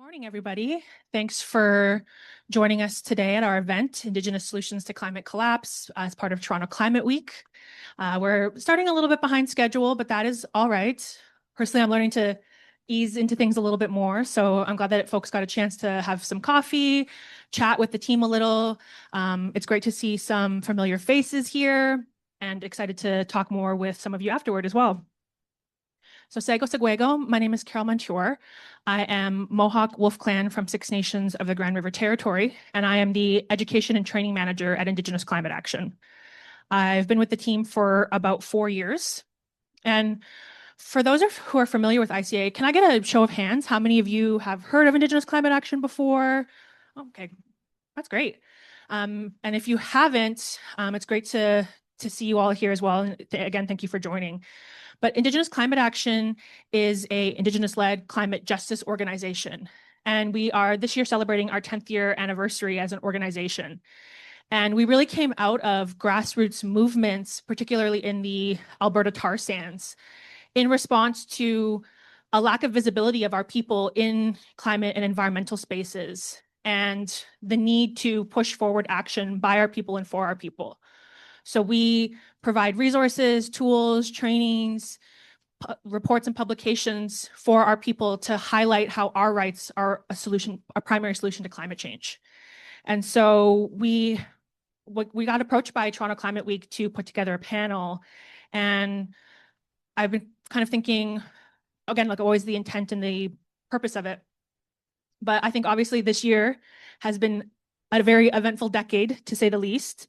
Morning, everybody. Thanks for joining us today at our event, Indigenous Solutions to Climate Collapse, as part of Toronto Climate Week. We're starting a little bit behind schedule, but that is all right. Personally, I'm learning to ease into things a little bit more. So I'm glad that folks got a chance to have some coffee, chat with the team a little. It's great to see some familiar faces here and excited to talk more with some of you afterward as well. So Sego Seguego, my name is Carole Monture. I am Mohawk Wolf Clan from Six Nations of the Grand River Territory, and I am the Education and Training Manager at Indigenous Climate Action. I've been with the team for about 4 years. And for those who are familiar with ICA, can I get a show of hands? How many of you have heard of Indigenous Climate Action before? Okay, that's great. And if you haven't, it's great to see you all here as well. And again, thank you for joining. But Indigenous Climate Action is a Indigenous-led climate justice organization. And we are this year celebrating our 10th year anniversary as an organization. And we really came out of grassroots movements, particularly in the Alberta tar sands, in response to a lack of visibility of our people in climate and environmental spaces, and the need to push forward action by our people and for our people. So we provide resources, tools, trainings, reports and publications for our people to highlight how our rights are a primary solution to climate change. And so we got approached by Toronto Climate Week to put together a panel. And I've been kind of thinking, again, like always, the intent and the purpose of it. But I think obviously this year has been a very eventful decade, to say the least.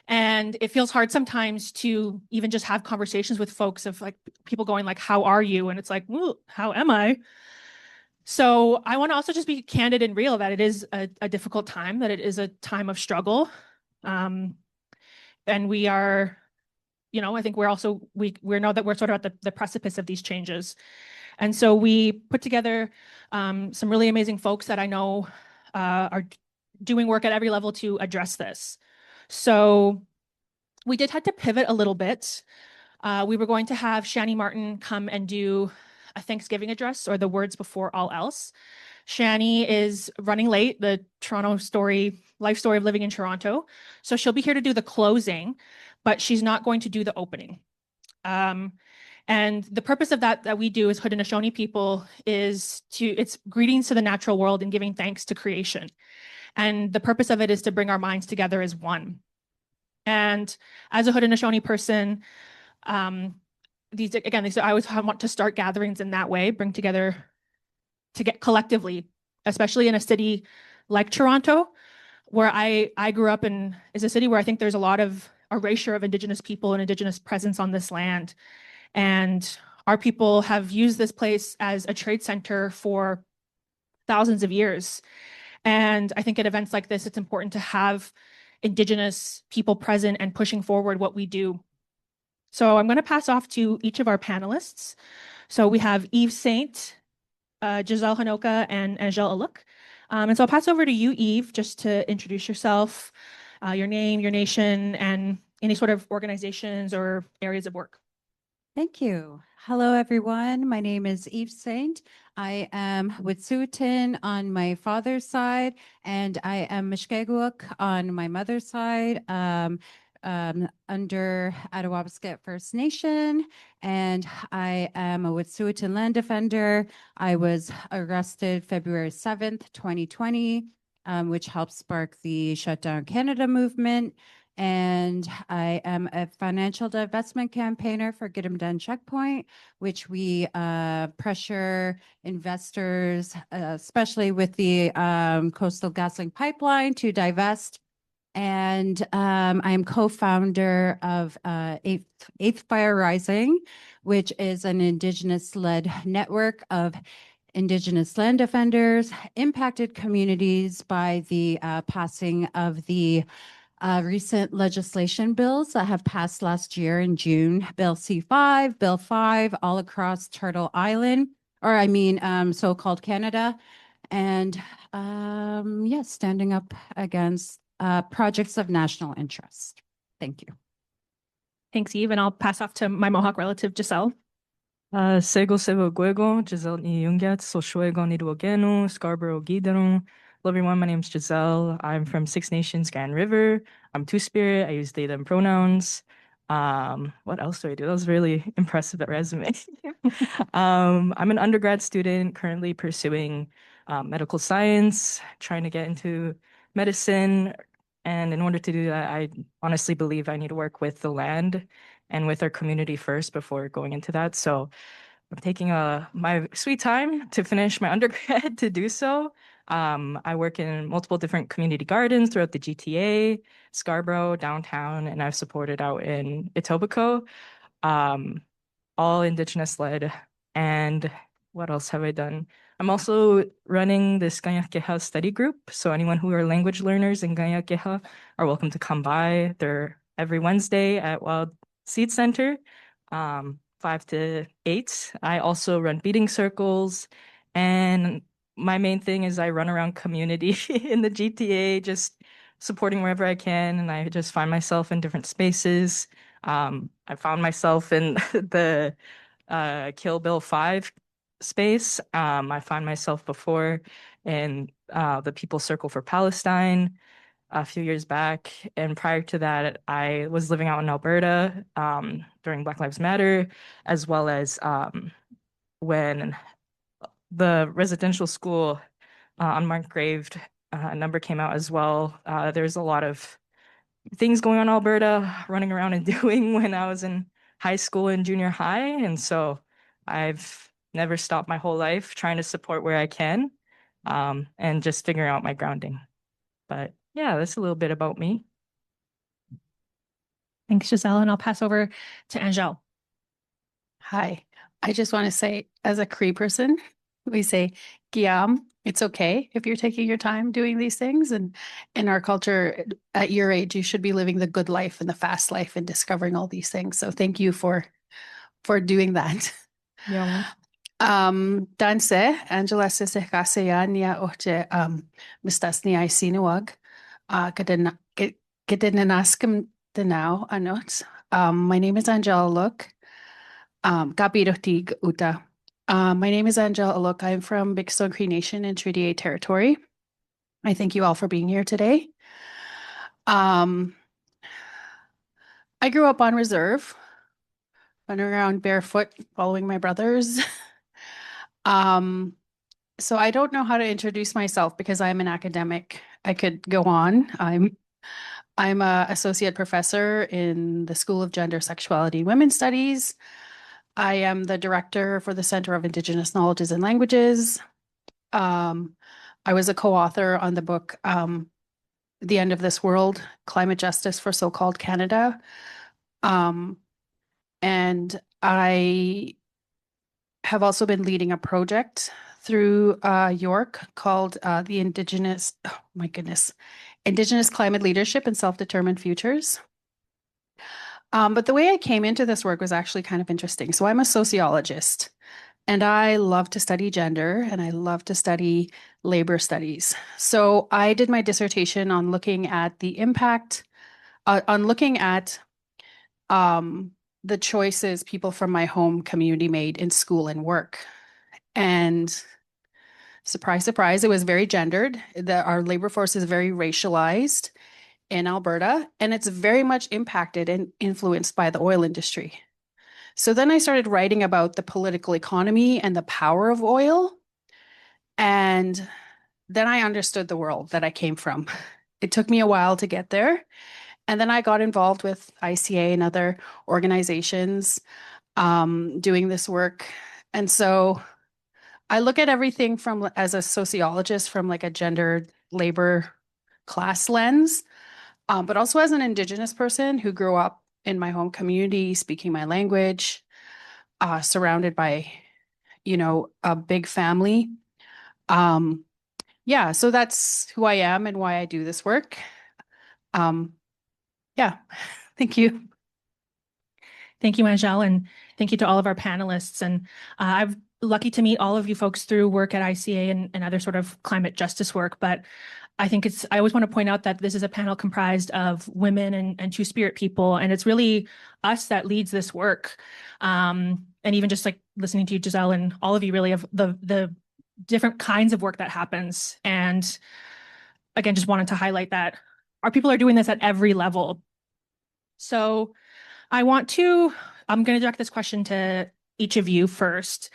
And it feels hard sometimes to even just have conversations with folks of like people going like, how are you? And it's like, well, how am I? So I want to also just be candid and real that it is a difficult time, that it is a time of struggle. And we are, I think we're also, we know that we're sort of at the precipice of these changes. And so we put together some really amazing folks that I know are doing work at every level to address this. So we did have to pivot a little bit. We were going to have Shani Martin come and do a Thanksgiving address, or the words before all else. Shani is running late, the Toronto life story of living in Toronto. So she'll be here to do the closing, but she's not going to do the opening. And the purpose of that we do as Haudenosaunee people it's greetings to the natural world and giving thanks to creation. And the purpose of it is to bring our minds together as one. And as a Haudenosaunee person, I always want to start gatherings in that way, bring together to get collectively, especially in a city like Toronto, where I grew up in, is a city where I think there's a lot of erasure of Indigenous people and Indigenous presence on this land. And our people have used this place as a trade center for thousands of years. And I think at events like this, it's important to have Indigenous people present and pushing forward what we do. So I'm going to pass off to each of our panelists. So we have Eve Saint, Giselle Honoka, and Angèle Aluk. And so I'll pass over to you, Eve, just to introduce yourself, your name, your nation, and any sort of organizations or areas of work. Thank you. Hello, everyone. My name is Eve Saint. I am Wet'suwet'en on my father's side, and I am Muskegowuk on my mother's side, under Attawabasket First Nation, and I am a Wet'suwet'en land defender. I was arrested February 7th, 2020, which helped spark the Shutdown Canada movement. And I am a financial divestment campaigner for Get 'em Done Checkpoint, which we pressure investors, especially with the Coastal GasLink pipeline, to divest. And I am co-founder of Eighth Fire Rising, which is an Indigenous-led network of Indigenous land defenders, impacted communities by the passing of the recent legislation bills that have passed last year in June, Bill C5, Bill 5, all across Turtle Island, so-called Canada. And yes, standing up against projects of national interest. Thank you. Thanks, Eve. And I'll pass off to my Mohawk relative, Giselle. Sego Sebo Guego, Giselle ni Yungat, Soshuego ni Duogenu, Scarborough Gideron. Hello everyone, my name's Giselle. I'm from Six Nations Grand River. I'm Two-Spirit. I use they, them pronouns. What else do I do? That was really impressive at resume. I'm an undergrad student currently pursuing medical science, trying to get into medicine. And in order to do that, I honestly believe I need to work with the land and with our community first before going into that. So I'm taking my sweet time to finish my undergrad to do so. I work in multiple different community gardens throughout the GTA, Scarborough, downtown, and I've supported out in Etobicoke, um, all Indigenous led. And what else have I done? I'm also running this Ganyakeha study group. So anyone who are language learners in Ganyakeha are welcome to come by. They're every Wednesday at Wild Seed Center, 5 to 8. I also run beading circles, and my main thing is I run around community in the GTA, just supporting wherever I can, and I just find myself in different spaces. I found myself in the Kill Bill 5 space. I found myself before in the People's Circle for Palestine a few years back. And prior to that, I was living out in Alberta during Black Lives Matter, as well as when the residential school on Markgrave number came out as well. There's a lot of things going on in Alberta, running around and doing when I was in high school and junior high. And so I've never stopped my whole life trying to support where I can, and just figuring out my grounding. But yeah, that's a little bit about me. Thanks, Giselle. And I'll pass over to Angèle. Hi. I just want to say, as a Cree person, we say Giam. It's okay if you're taking your time doing these things. And in our culture, at your age, you should be living the good life and the fast life and discovering all these things. So thank you for doing that. Yeah. Danse, Angela Sisekasaya Nia Oche Mistas Nia Sinuag. Gedinanaskim Denau Anot. My name is Angela Look. Gabirotig Uta. My name is Angela Alok. I'm from Big Stone Cree Nation in Treaty 8 territory. I thank you all for being here today. I grew up on reserve, running around barefoot, following my brothers. So I don't know how to introduce myself because I'm an academic. I could go on. I'm an associate professor in the School of Gender, Sexuality, and Women's Studies. I am the director for the Center of Indigenous Knowledges and Languages. I was a co-author on the book, The End of This World, Climate Justice for So-Called Canada. And I have also been leading a project through York called the Indigenous Climate Leadership and Self-Determined Futures. But the way I came into this work was actually kind of interesting. So I'm a sociologist, and I love to study gender, and I love to study labor studies. So I did my dissertation on looking at the impact, the choices people from my home community made in school and work. And surprise, surprise, it was very gendered. Our labor force is very racialized in Alberta, and it's very much impacted and influenced by the oil industry. So then I started writing about the political economy and the power of oil. And then I understood the world that I came from. It took me a while to get there. And then I got involved with ICA and other organizations doing this work. And so I look at everything from, as a sociologist, from like a gendered labor class lens, but also as an Indigenous person who grew up in my home community, speaking my language, surrounded by, a big family. Yeah, so that's who I am and why I do this work. Yeah, thank you. Thank you, Angèle, and thank you to all of our panelists. And I'm lucky to meet all of you folks through work at ICA and other sort of climate justice work. But I think I always want to point out that this is a panel comprised of women and Two-Spirit people, and it's really us that leads this work. and even just like listening to you, Giselle, and all of you really, of the different kinds of work that happens. And again, just wanted to highlight that our people are doing this at every level. So I'm going to direct this question to each of you first.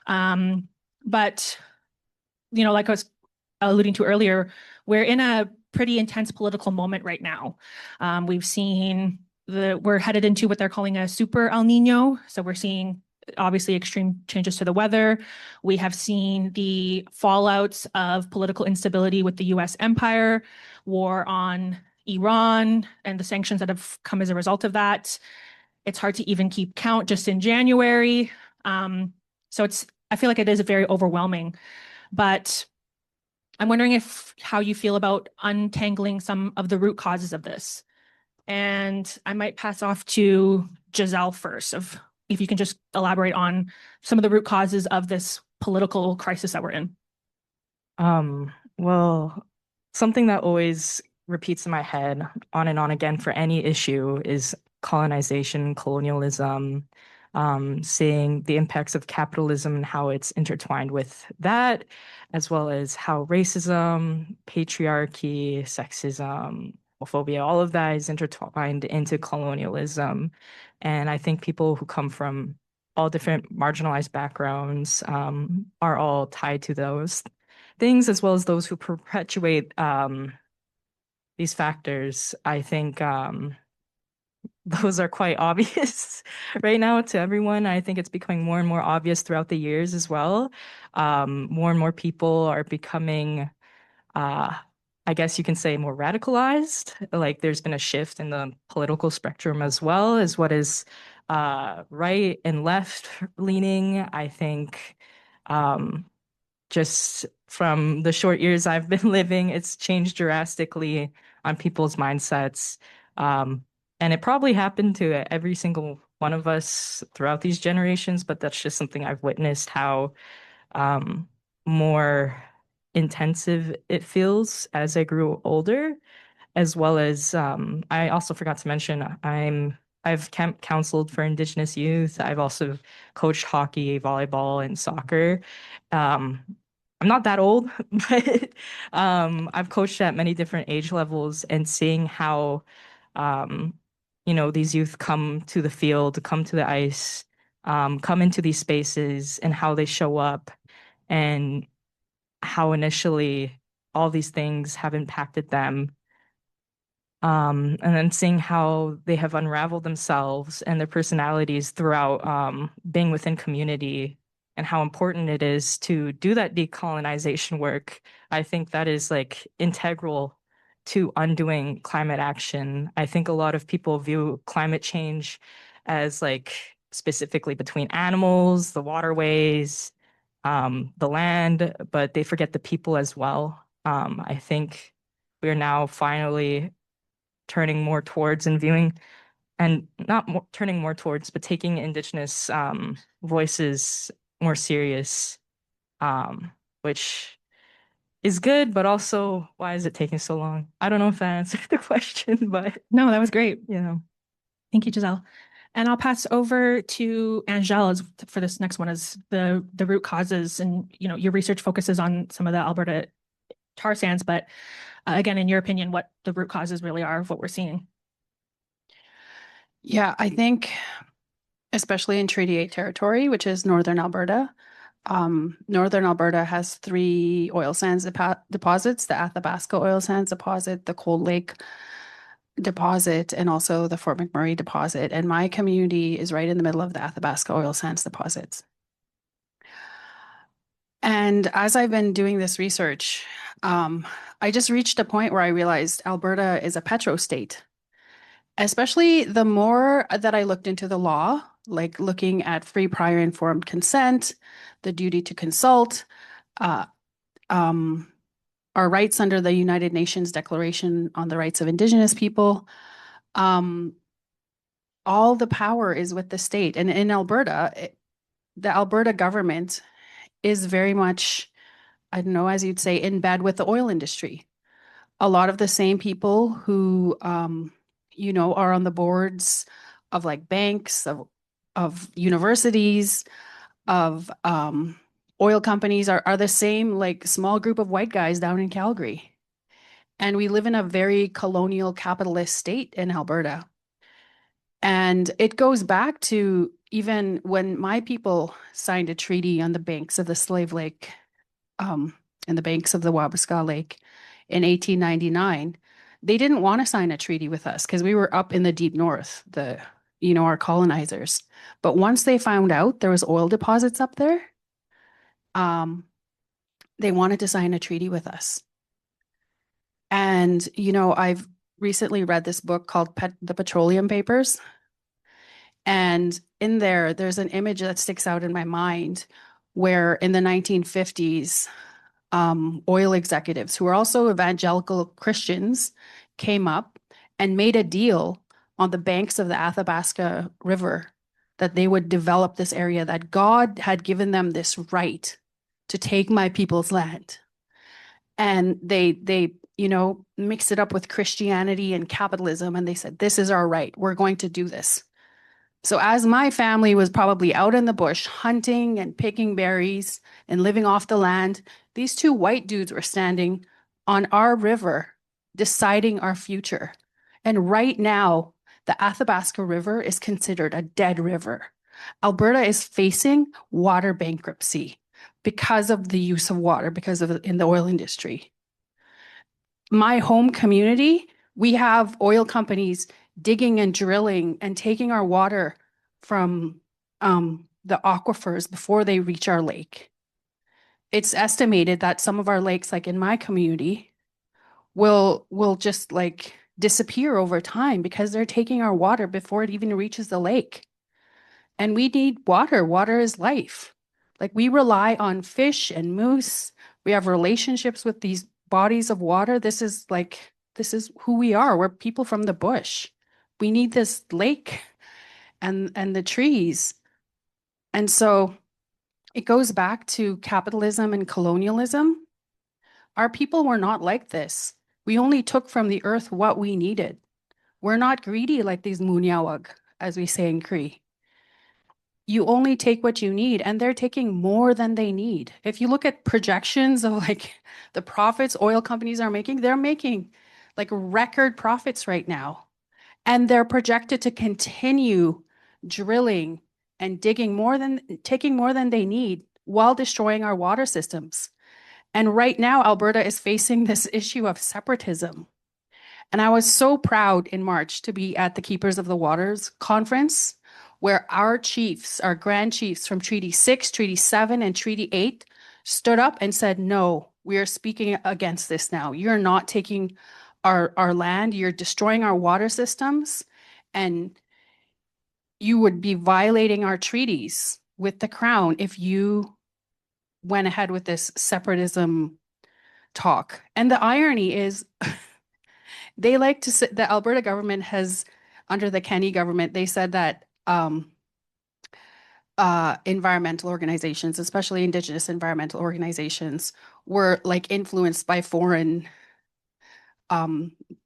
But, like I was alluding to earlier, we're in a pretty intense political moment right now. We've seen we're headed into what they're calling a super El Nino. So we're seeing obviously extreme changes to the weather. We have seen the fallouts of political instability with the US empire, war on Iran, and the sanctions that have come as a result of that. It's hard to even keep count just in January. So I feel like it is very overwhelming, but I'm wondering how you feel about untangling some of the root causes of this. And I might pass off to Giselle first, if you can just elaborate on some of the root causes of this political crisis that we're in. Well, something that always repeats in my head on and on again for any issue is colonization, colonialism, seeing the impacts of capitalism and how it's intertwined with that, as well as how racism, patriarchy, sexism, homophobia, all of that is intertwined into colonialism. And I think people who come from all different marginalized backgrounds are all tied to those things, as well as those who perpetuate these factors. I think those are quite obvious right now to everyone. I think it's becoming more and more obvious throughout the years as well. More and more people are becoming, I guess you can say, more radicalized. Like there's been a shift in the political spectrum as well as what is right and left leaning. I think just from the short years I've been living, it's changed drastically on people's mindsets. And it probably happened to every single one of us throughout these generations, but that's just something I've witnessed how more intensive it feels as I grew older, as well as I also forgot to mention I've counseled for Indigenous youth. I've also coached hockey, volleyball, and soccer. Um, I'm not that old, but I've coached at many different age levels and seeing how um, these youth come to the field, come to the ice, come into these spaces, and how they show up, and how initially all these things have impacted them, and then seeing how they have unraveled themselves and their personalities throughout being within community, and how important it is to do that decolonization work. I think that is like integral to undoing climate action. I think a lot of people view climate change as like specifically between animals, the waterways, the land, but they forget the people as well. I think we are now finally turning more towards and viewing, and not more, turning more towards, but taking Indigenous voices more serious, which is good, but also why is it taking so long? I don't know if that answered the question, but No, that was great. Thank you, Giselle. And I'll pass over to Angele for this next one, as the root causes, and your research focuses on some of the Alberta tar sands, but again, in your opinion, what the root causes really are of what we're seeing. Yeah, I think especially in Treaty 8 territory, which is Northern Alberta. Northern Alberta has 3 oil sands deposits, the Athabasca oil sands deposit, the Cold Lake deposit, and also the Fort McMurray deposit. And my community is right in the middle of the Athabasca oil sands deposits. And as I've been doing this research, I just reached a point where I realized Alberta is a petro state. Especially the more that I looked into the law, like looking at free, prior, informed consent, the duty to consult, our rights under the United Nations Declaration on the Rights of Indigenous People, all the power is with the state. And in Alberta, the Alberta government is very much, I don't know, as you'd say, in bed with the oil industry. A lot of the same people who, are on the boards of like banks, of universities, of oil companies are the same like small group of white guys down in Calgary. And we live in a very colonial capitalist state in Alberta. And it goes back to even when my people signed a treaty on the banks of the Slave Lake, and the banks of the Wabasca Lake in 1899. They didn't want to sign a treaty with us because we were up in the deep north, our colonizers. But once they found out there was oil deposits up there, they wanted to sign a treaty with us. And, I've recently read this book called The Petroleum Papers. And in there's an image that sticks out in my mind where in the 1950s, oil executives who are also evangelical Christians came up and made a deal on the banks of the Athabasca River that they would develop this area, that God had given them this right to take my people's land. And they mixed it up with Christianity and capitalism, and they said, this is our right. We're going to do this. So as my family was probably out in the bush hunting and picking berries and living off the land, these two white dudes were standing on our river deciding our future. And right now, the Athabasca River is considered a dead river. Alberta is facing water bankruptcy because of the use of water, in the oil industry. My home community, we have oil companies digging and drilling and taking our water from the aquifers before they reach our lake. It's estimated that some of our lakes, like in my community, will just like disappear over time because they're taking our water before it even reaches the lake. And we need water. Water is life. Like we rely on fish and moose. We have relationships with these bodies of water. This is who we are. We're people from the bush. We need this lake and the trees. And so it goes back to capitalism and colonialism. Our people were not like this. We only took from the earth what we needed. We're not greedy like these Munyawag, as we say in Cree. You only take what you need, and they're taking more than they need. If you look at projections of like the profits oil companies are making, they're making like record profits right now. And they're projected to continue drilling and taking more than they need while destroying our water systems. And right now, Alberta is facing this issue of separatism. And I was so proud in March to be at the Keepers of the Waters conference, where our chiefs, our grand chiefs from Treaty 6, Treaty 7, and Treaty 8 stood up and said, no, we are speaking against this now. You're not taking our land, you're destroying our water systems, and you would be violating our treaties with the Crown if you went ahead with this separatism talk. And the irony is, they like to say, the Alberta government has, under the Kenney government, they said that environmental organizations, especially Indigenous environmental organizations, were like influenced by foreign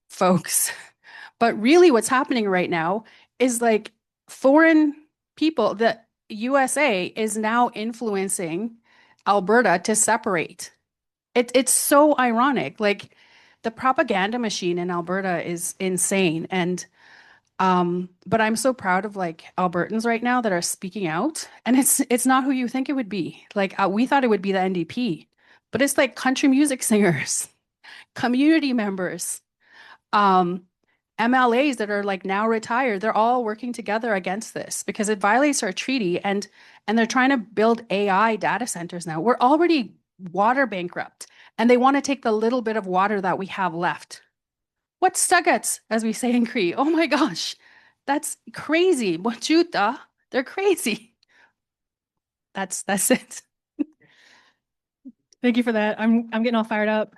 folks. But really what's happening right now is like foreign people, the USA is now influencing Alberta to separate. It's so ironic. Like the propaganda machine in Alberta is insane. And but I'm so proud of like Albertans right now that are speaking out. And it's not who you think it would be. Like we thought it would be the NDP, but it's like country music singers, community members, MLAs that are like now retired. They're all working together against this because it violates our treaty, and they're trying to build AI data centers now. We're already water bankrupt, and they want to take the little bit of water that we have left. What's stuggats, as we say in Cree? Oh my gosh, that's crazy. Wachuta, they're crazy. That's it. Thank you for that. I'm getting all fired up.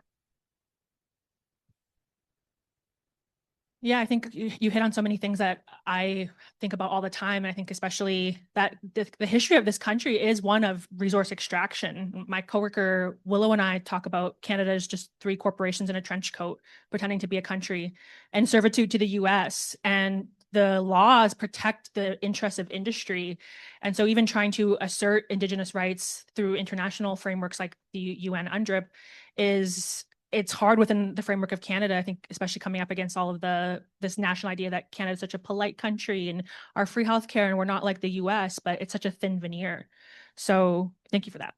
Yeah, I think you hit on so many things that I think about all the time. I think especially that the history of this country is one of resource extraction. My coworker Willow and I talk about Canada as just 3 corporations in a trench coat pretending to be a country, and servitude to the US. And the laws protect the interests of industry. And so even trying to assert Indigenous rights through international frameworks like the UN UNDRIP it's hard within the framework of Canada, I think, especially coming up against all of this national idea that Canada is such a polite country and our free healthcare and we're not like the US, but it's such a thin veneer. So thank you for that.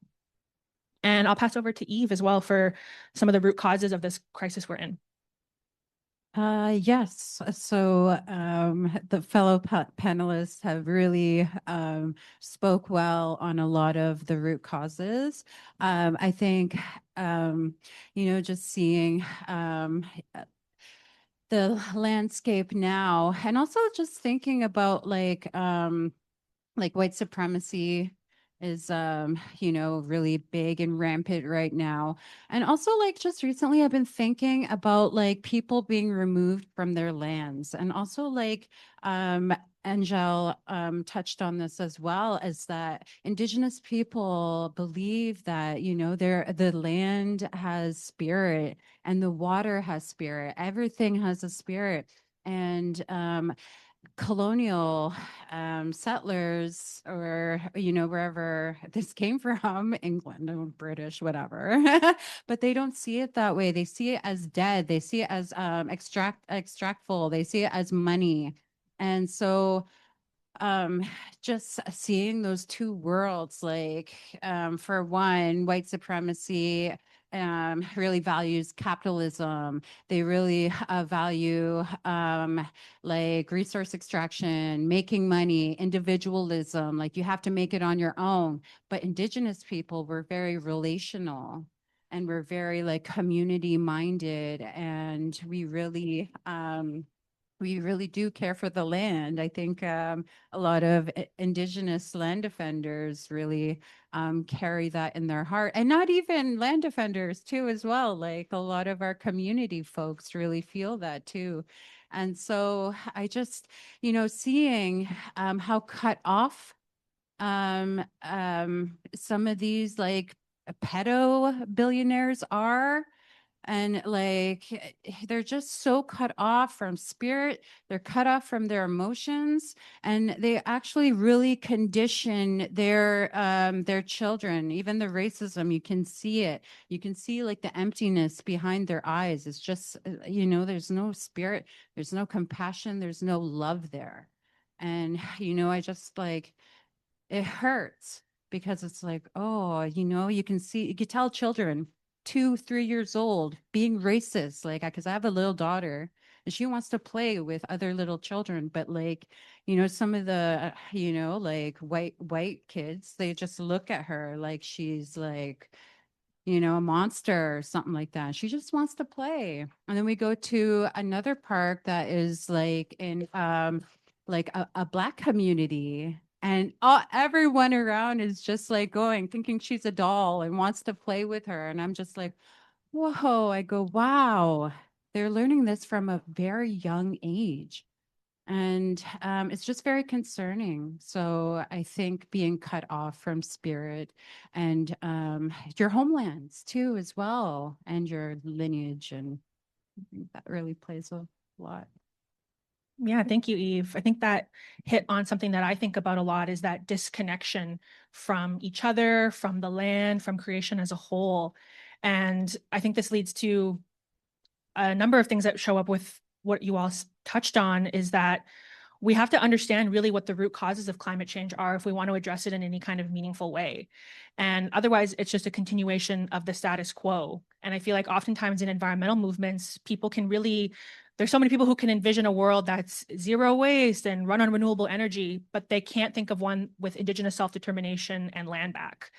And I'll pass over to Eve as well for some of the root causes of this crisis we're in. Yes. So the fellow panelists have really spoke well on a lot of the root causes. I think, just seeing the landscape now, and also just thinking about like white supremacy is really big and rampant right now. And also like just recently I've been thinking about like people being removed from their lands, and also like Angel touched on this as well, as that Indigenous people believe that the land has spirit and the water has spirit, everything has a spirit. And colonial settlers, or wherever this came from, England or British, whatever, but they don't see it that way. They see it as dead, they see it as extractful, they see it as money. And so just seeing those two worlds, like for one, white supremacy really values capitalism. They really value like resource extraction, making money, individualism, like you have to make it on your own. But Indigenous people were very relational, and we're very like community minded, and we really do care for the land. I think a lot of Indigenous land defenders really carry that in their heart, and not even land defenders too as well. Like a lot of our community folks really feel that too. And so I just, seeing how cut off some of these like pedo billionaires are, and like they're just so cut off from spirit, they're cut off from their emotions, and they actually really condition their children. Even the racism, you can see it, you can see like the emptiness behind their eyes. It's just there's no spirit, there's no compassion, there's no love there. And I just like, it hurts, because it's like, oh, you can tell children 2-3 years old being racist, like, because I have a little daughter and she wants to play with other little children, but like some of the like white kids, they just look at her like she's like a monster or something like that. She just wants to play. And then we go to another park that is like in like a Black community, and everyone around is just like going, thinking she's a doll and wants to play with her. And I'm just like, whoa. I go, wow, they're learning this from a very young age. And it's just very concerning. So I think being cut off from spirit, and your homelands too as well, and your lineage, and I think that really plays a lot. Yeah, thank you, Eve. I think that hit on something that I think about a lot, is that disconnection from each other, from the land, from creation as a whole. And I think this leads to a number of things that show up with what you all touched on, is that we have to understand really what the root causes of climate change are if we want to address it in any kind of meaningful way. And otherwise, it's just a continuation of the status quo. And I feel like oftentimes in environmental movements, there's so many people who can envision a world that's zero waste and run on renewable energy, but they can't think of one with Indigenous self-determination and land back.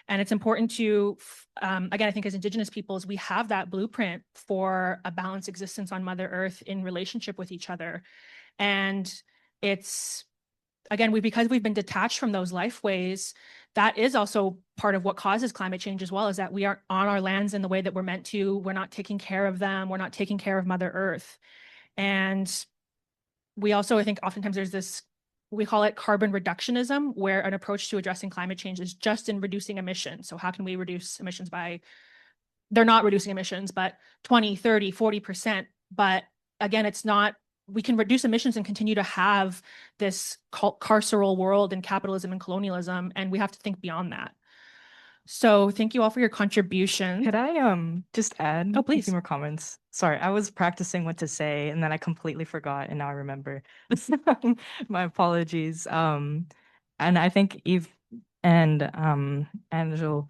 And it's important to, again, I think as Indigenous peoples, we have that blueprint for a balanced existence on Mother Earth in relationship with each other. And it's, again, because we've been detached from those lifeways, that is also part of what causes climate change as well, is that we aren't on our lands in the way that we're meant to. We're not taking care of them. We're not taking care of Mother Earth. And we also, I think oftentimes there's this, we call it carbon reductionism, where an approach to addressing climate change is just in reducing emissions. So how can we reduce emissions by, they're not reducing emissions, but 20, 30, 40%. But again, it's not we can reduce emissions and continue to have this carceral world and capitalism and colonialism, and we have to think beyond that. So thank you all for your contribution. Could I just add Oh, a please. few more comments? Sorry, I was practicing what to say and then I completely forgot and now I remember. My apologies. And I think Eve and Angela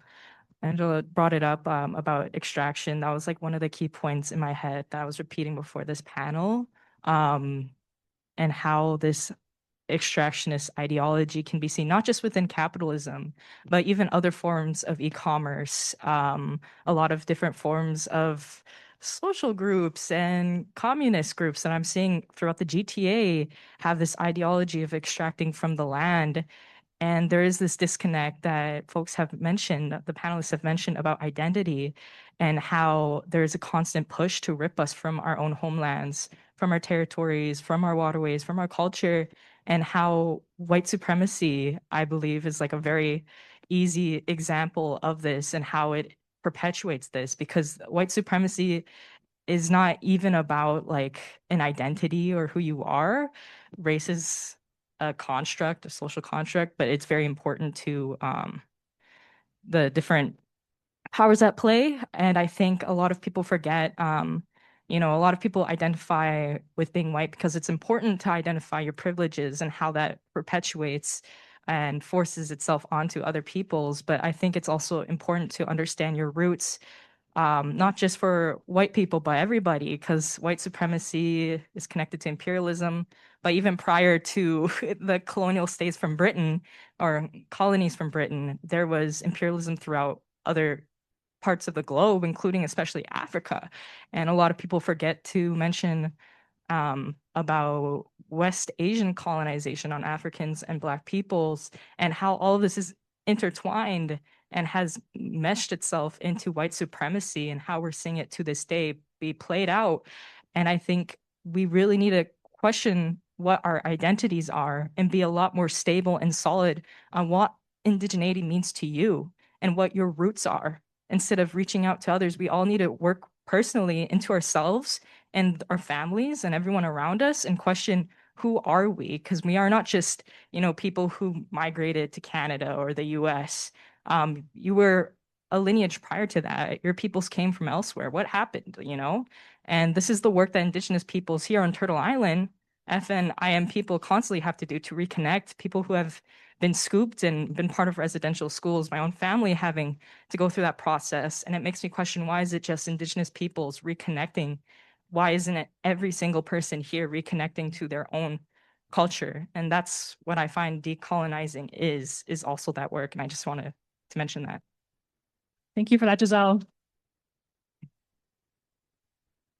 brought it up about extraction. That was like one of the key points in my head that I was repeating before this panel. And how this extractionist ideology can be seen not just within capitalism, but even other forms of e-commerce, a lot of different forms of social groups and communist groups that I'm seeing throughout the GTA have this ideology of extracting from the land. And there is this disconnect that folks have mentioned, the panelists have mentioned about identity and how there's a constant push to rip us from our own homelands, from our territories, from our waterways, from our culture, and how white supremacy, I believe, is like a very easy example of this and how it perpetuates this because white supremacy is not even about like an identity or who you are. Race is a construct, a social construct, but it's very important to the different powers at play. And I think a lot of people forget, a lot of people identify with being white because it's important to identify your privileges and how that perpetuates and forces itself onto other people's. But I think it's also important to understand your roots, not just for white people, but everybody, because white supremacy is connected to imperialism. But even prior to the colonial states from Britain or colonies from Britain, there was imperialism throughout other parts of the globe, including especially Africa. And a lot of people forget to mention about West Asian colonization on Africans and Black peoples and how all of this is intertwined and has meshed itself into white supremacy and how we're seeing it to this day be played out. And I think we really need to question what our identities are and be a lot more stable and solid on what indigeneity means to you and what your roots are. Instead of reaching out to others, we all need to work personally into ourselves and our families and everyone around us and question who are we? Because we are not just, people who migrated to Canada or the US. You were a lineage prior to that. Your peoples came from elsewhere. What happened? And this is the work that Indigenous peoples here on Turtle Island, FNIM people constantly have to do to reconnect people who have been scooped and been part of residential schools, my own family having to go through that process. And it makes me question, why is it just Indigenous peoples reconnecting? Why isn't it every single person here reconnecting to their own culture? And that's what I find decolonizing is also that work. And I just wanted to mention that. Thank you for that, Giselle.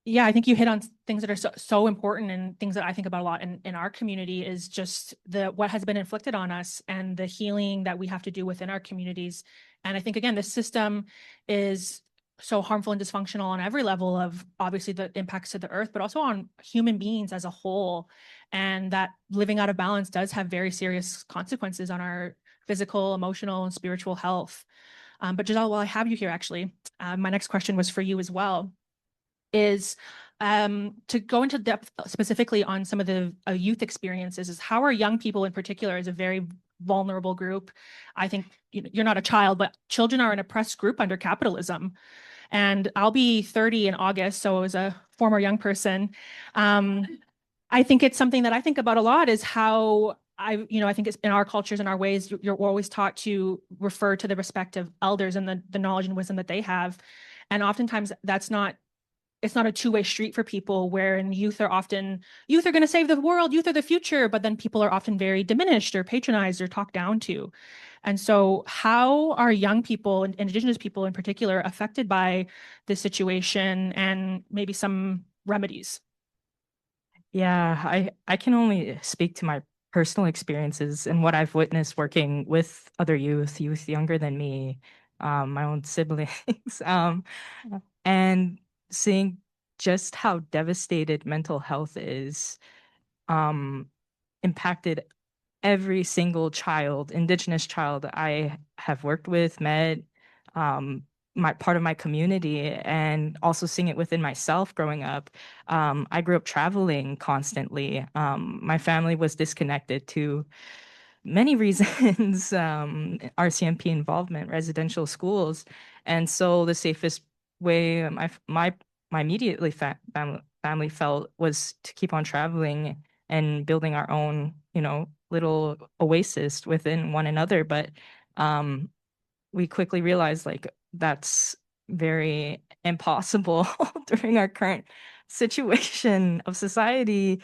Yeah, I think you hit on things that are so important and things that I think about a lot in our community is just what has been inflicted on us and the healing that we have to do within our communities. And I think, again, this system is so harmful and dysfunctional on every level of obviously the impacts to the earth, but also on human beings as a whole. And that living out of balance does have very serious consequences on our physical, emotional, and spiritual health. But Giselle, while I have you here, actually, my next question was for you as well. Is to go into depth specifically on some of the youth experiences is how are young people in particular is a very vulnerable group. I think you're not a child, but children are an oppressed group under capitalism. And I'll be 30 in August, so as a former young person, I think it's something that I think about a lot is how I think it's in our cultures and our ways, you're always taught to refer to the respective elders and the knowledge and wisdom that they have. And oftentimes it's not a two-way street for people wherein youth are going to save the world, youth are the future, but then people are often very diminished or patronized or talked down to. And so how are young people and Indigenous people in particular affected by this situation and maybe some remedies? Yeah, I can only speak to my personal experiences and what I've witnessed working with other youth younger than me, my own siblings, and seeing just how devastated mental health is, impacted every single child, Indigenous child I have worked with, met, my part of my community, and also seeing it within myself growing up. I grew up traveling constantly. My family was disconnected to many reasons, RCMP involvement, residential schools. And so the safest way my immediately family felt was to keep on traveling and building our own, little oasis within one another. But um, we quickly realized like that's very impossible during our current situation of society,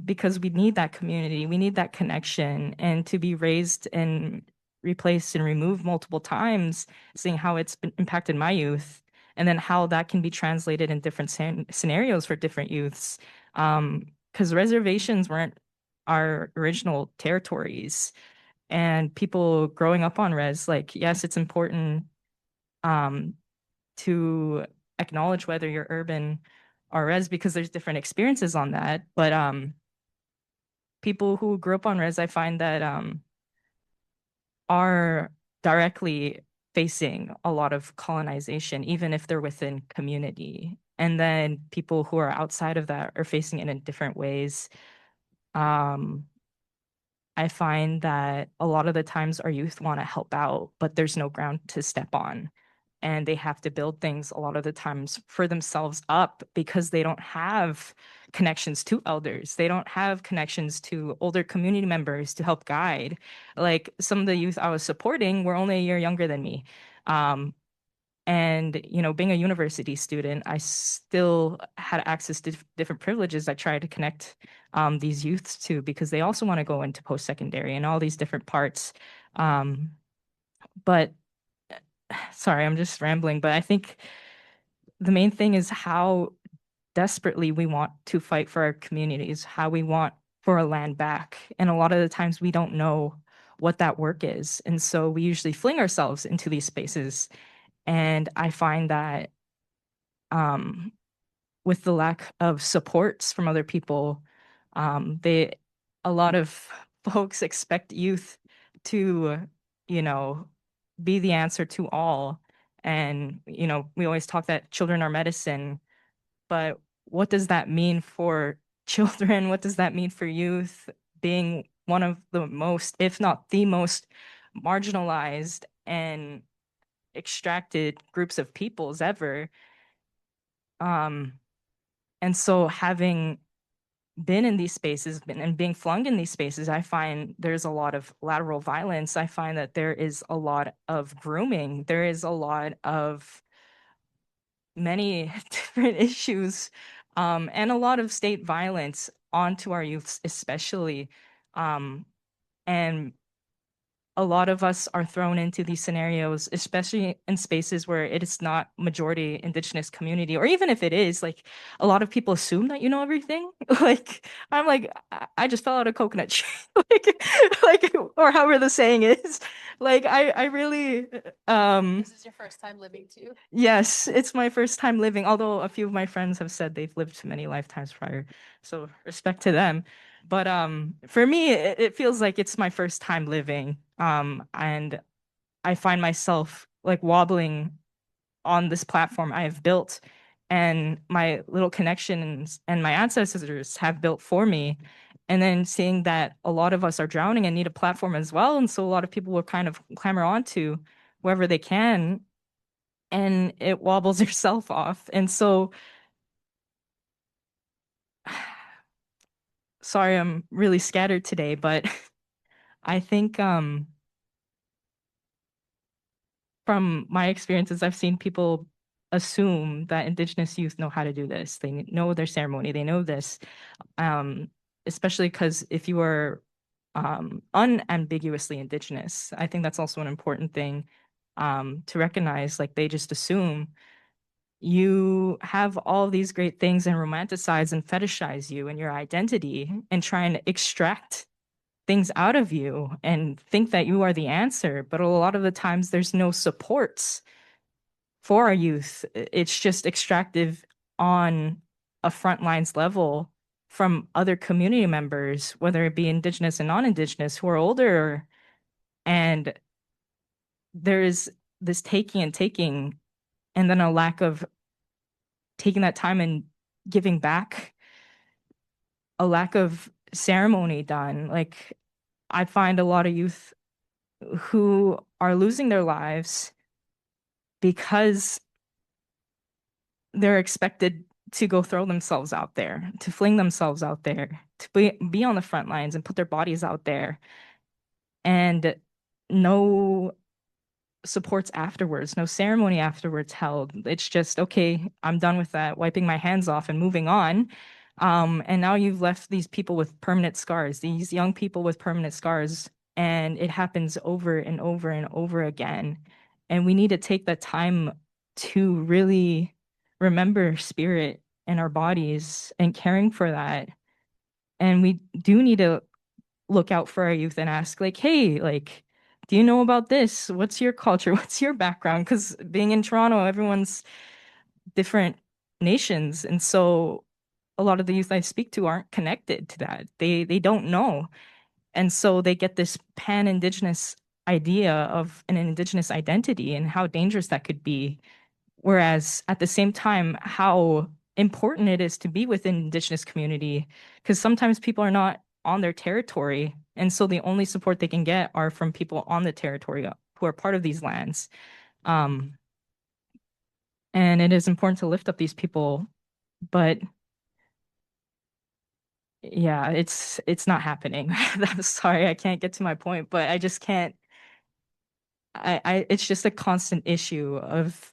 because we need that community, we need that connection, and to be raised and replaced and removed multiple times, seeing how it's been impacted my youth, and then how that can be translated in different scenarios for different youths. Because reservations weren't our original territories, and people growing up on res, like, yes, it's important um to acknowledge whether you're urban or res because there's different experiences on that. But people who grew up on res, I find that are directly facing a lot of colonization, even if they're within community. And then people who are outside of that are facing it in different ways. Um, I find that a lot of the times our youth want to help out, but there's no ground to step on. And they have to build things a lot of the times for themselves up because they don't have connections to elders. They don't have connections to older community members to help guide. Like some of the youth I was supporting were only a year younger than me. Um, and, being a university student, I still had access to different privileges I tried to connect these youths to because they also want to go into post-secondary and all these different parts. But sorry, I'm just rambling, but I think the main thing is how desperately we want to fight for our communities, how we want for our land back. And a lot of the times we don't know what that work is. And so we usually fling ourselves into these spaces. And I find that um, with the lack of supports from other people, a lot of folks expect youth to, you know, be the answer to all. And, we always talk that children are medicine, but what does that mean for children? What does that mean for youth being one of the most, if not the most marginalized and extracted groups of peoples ever? Um, and so having been in these spaces and being flung in these spaces, I find there's a lot of lateral violence. I find that there is a lot of grooming. There is a lot of many different issues, and a lot of state violence onto our youths, especially. And a lot of us are thrown into these scenarios, especially in spaces where it is not majority indigenous community, or even if it is, like a lot of people assume that you know everything. Like I'm like, I just fell out of coconut tree, like, or however the saying is. Like I really, This is your first time living too? yes, it's my first time living, although a few of my friends have said they've lived many lifetimes prior. So respect to them. But for me, it feels like it's my first time living. And I find myself like wobbling on this platform I have built and my little connections and my ancestors have built for me. And then seeing that a lot of us are drowning and need a platform as well. And so a lot of people will kind of clamor onto wherever they can, and it wobbles yourself off. And so, sorry, I'm really scattered today, but I think from my experiences, I've seen people assume that Indigenous youth know how to do this. They know their ceremony, they know this, um, especially because if you are unambiguously Indigenous, I think that's also an important thing to recognize. Like they just assume you have all these great things and romanticize and fetishize you and your identity and try and extract things out of you and think that you are the answer. But a lot of the times there's no supports for our youth. It's just extractive on a front lines level from other community members, whether it be Indigenous and non-Indigenous who are older. And there is this taking and taking, and then a lack of taking that time and giving back, a lack of ceremony done. Like, I find a lot of youth who are losing their lives because they're expected to go throw themselves out there, to fling themselves out there, to be on the front lines and put their bodies out there, and no supports afterwards, no ceremony afterwards held. It's just, okay, I'm done with that, wiping my hands off and moving on. And now you've left these people with permanent scars, these young people with permanent scars, and it happens over and over and over again. And we need to take that time to really remember spirit and our bodies and caring for that. And we do need to look out for our youth and ask, like, hey, like, do you know about this? What's your culture? What's your background? Because being in Toronto, everyone's different nations. And so a lot of the youth I speak to aren't connected to that. They don't know. And so they get this pan-Indigenous idea of an Indigenous identity and how dangerous that could be. Whereas at the same time, how important it is to be within Indigenous community, because sometimes people are not on their territory. And so the only support they can get are from people on the territory who are part of these lands. And it is important to lift up these people, but yeah, it's not happening. I'm sorry, I can't get to my point, but I just can't. It's just a constant issue of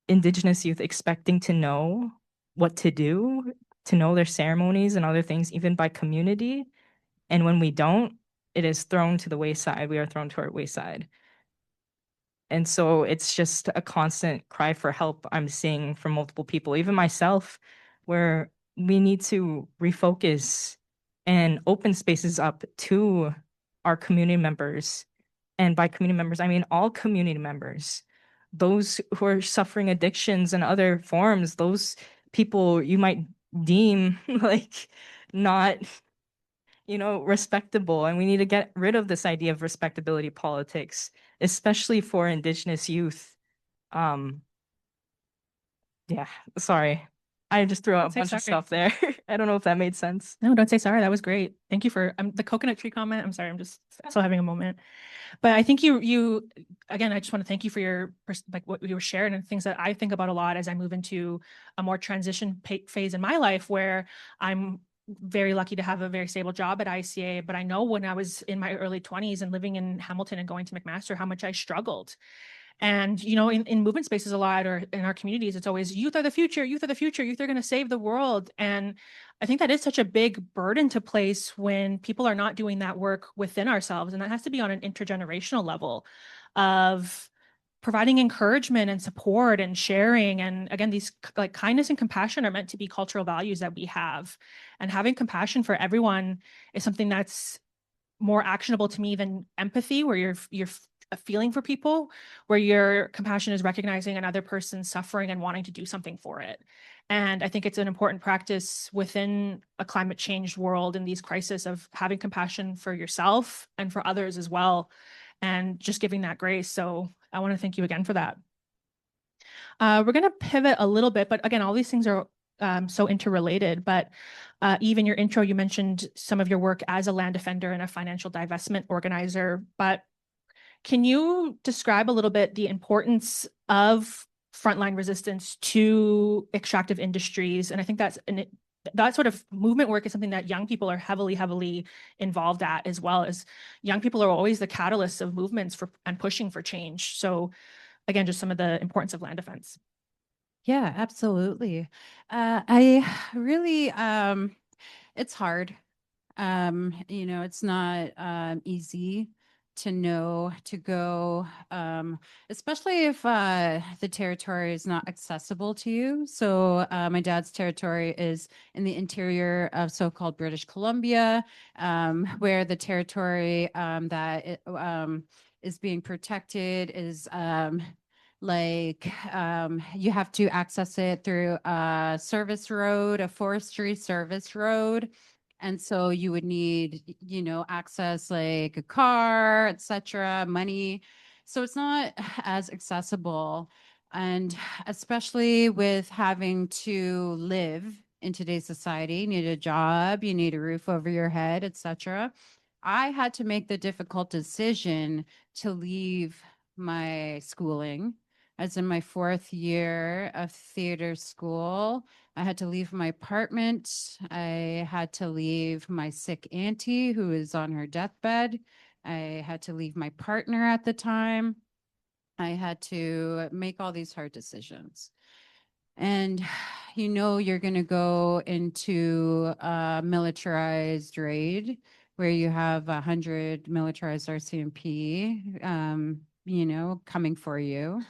Indigenous youth expecting to know what to do, to know their ceremonies and other things, even by community. And when we don't, it is thrown to the wayside. We are thrown to our wayside. And so it's just a constant cry for help I'm seeing from multiple people, even myself, where we need to refocus and open spaces up to our community members. And by community members, I mean all community members, those who are suffering addictions and other forms, those people you might deem like not, respectable. And we need to get rid of this idea of respectability politics, especially for Indigenous youth. Yeah, sorry. I just threw out Don't a say bunch of sorry. stuff there. I don't know if that made sense. No, don't say sorry. That was great. Thank you for the coconut tree comment. I'm sorry. I'm just still having a moment. But I think you again, I just want to thank you for your like what you were sharing and things that I think about a lot as I move into a more transition phase in my life where I'm very lucky to have a very stable job at ICA. But I know when I was in my early 20s and living in Hamilton and going to McMaster, how much I struggled. And, in movement spaces a lot or in our communities, it's always youth are the future, youth are the future, youth are going to save the world. And I think that is such a big burden to place when people are not doing that work within ourselves. And that has to be on an intergenerational level of providing encouragement and support and sharing. And again, these like kindness and compassion are meant to be cultural values that we have. And having compassion for everyone is something that's more actionable to me than empathy, where you're a feeling for people, where your compassion is recognizing another person's suffering and wanting to do something for it. And I think it's an important practice within a climate change world in these crises of having compassion for yourself and for others as well, and just giving that grace. So I want to thank you again for that. We're going to pivot a little bit, but again, all these things are so interrelated. But Eve, in your intro, you mentioned some of your work as a land defender and a financial divestment organizer. But can you describe a little bit the importance of frontline resistance to extractive industries? And I think that sort of movement work is something that young people are heavily involved at, as well as young people are always the catalysts of movements and pushing for change. So again, just some of the importance of land defense. Yeah, absolutely. I really, it's hard. It's not easy to know to go, especially if the territory is not accessible to you. So my dad's territory is in the interior of so-called British Columbia, where the territory is being protected is you have to access it through a service road, a forestry service road. And so you would need, access like a car, etc., money So it's not as accessible. And especially with having to live in today's society, you need a job, you need a roof over your head, etc. I had to make the difficult decision to leave my schooling. As in my 4th year of theater school, I had to leave my apartment. I had to leave my sick auntie who is on her deathbed. I had to leave my partner at the time. I had to make all these hard decisions. And you're going to go into a militarized raid where you have 100 militarized RCMP, coming for you.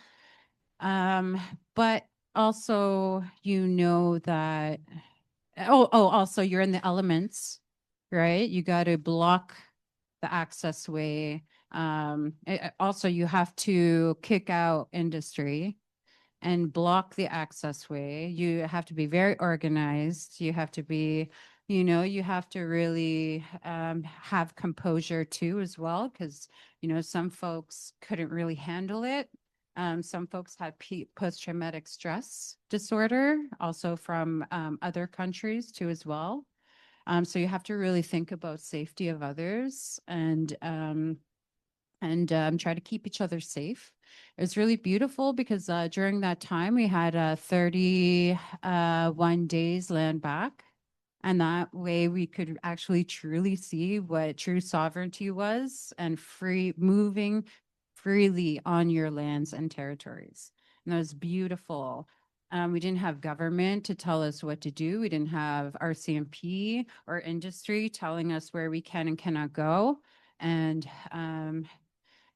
But also, that, also you're in the elements, right? You got to block the access way. Also, you have to kick out industry and block the access way. You have to be very organized. You have to be, you have to really have composure too, as well, because, some folks couldn't really handle it. Some folks had post-traumatic stress disorder, also from other countries too, as well. So you have to really think about safety of others and try to keep each other safe. It was really beautiful because during that time we had 31 days land back. And that way we could actually truly see what true sovereignty was and moving freely on your lands and territories. And that was beautiful. We didn't have government to tell us what to do. We didn't have RCMP or industry telling us where we can and cannot go. And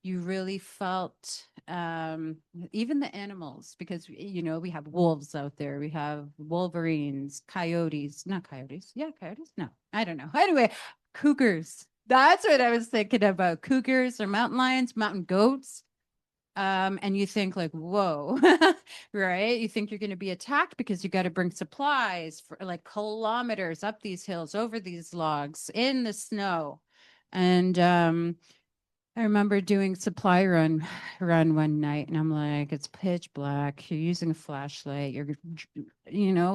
you really felt even the animals, because we have wolves out there, we have wolverines, coyotes, not coyotes, yeah, coyotes, no, I don't know, anyway, cougars, that's what I was thinking about, cougars or mountain lions, mountain goats. And you think like, whoa, right? You think you're going to be attacked because you got to bring supplies for like kilometers up these hills, over these logs, in the snow. And I remember doing supply run one night, and I'm like, it's pitch black. You're using a flashlight. You're,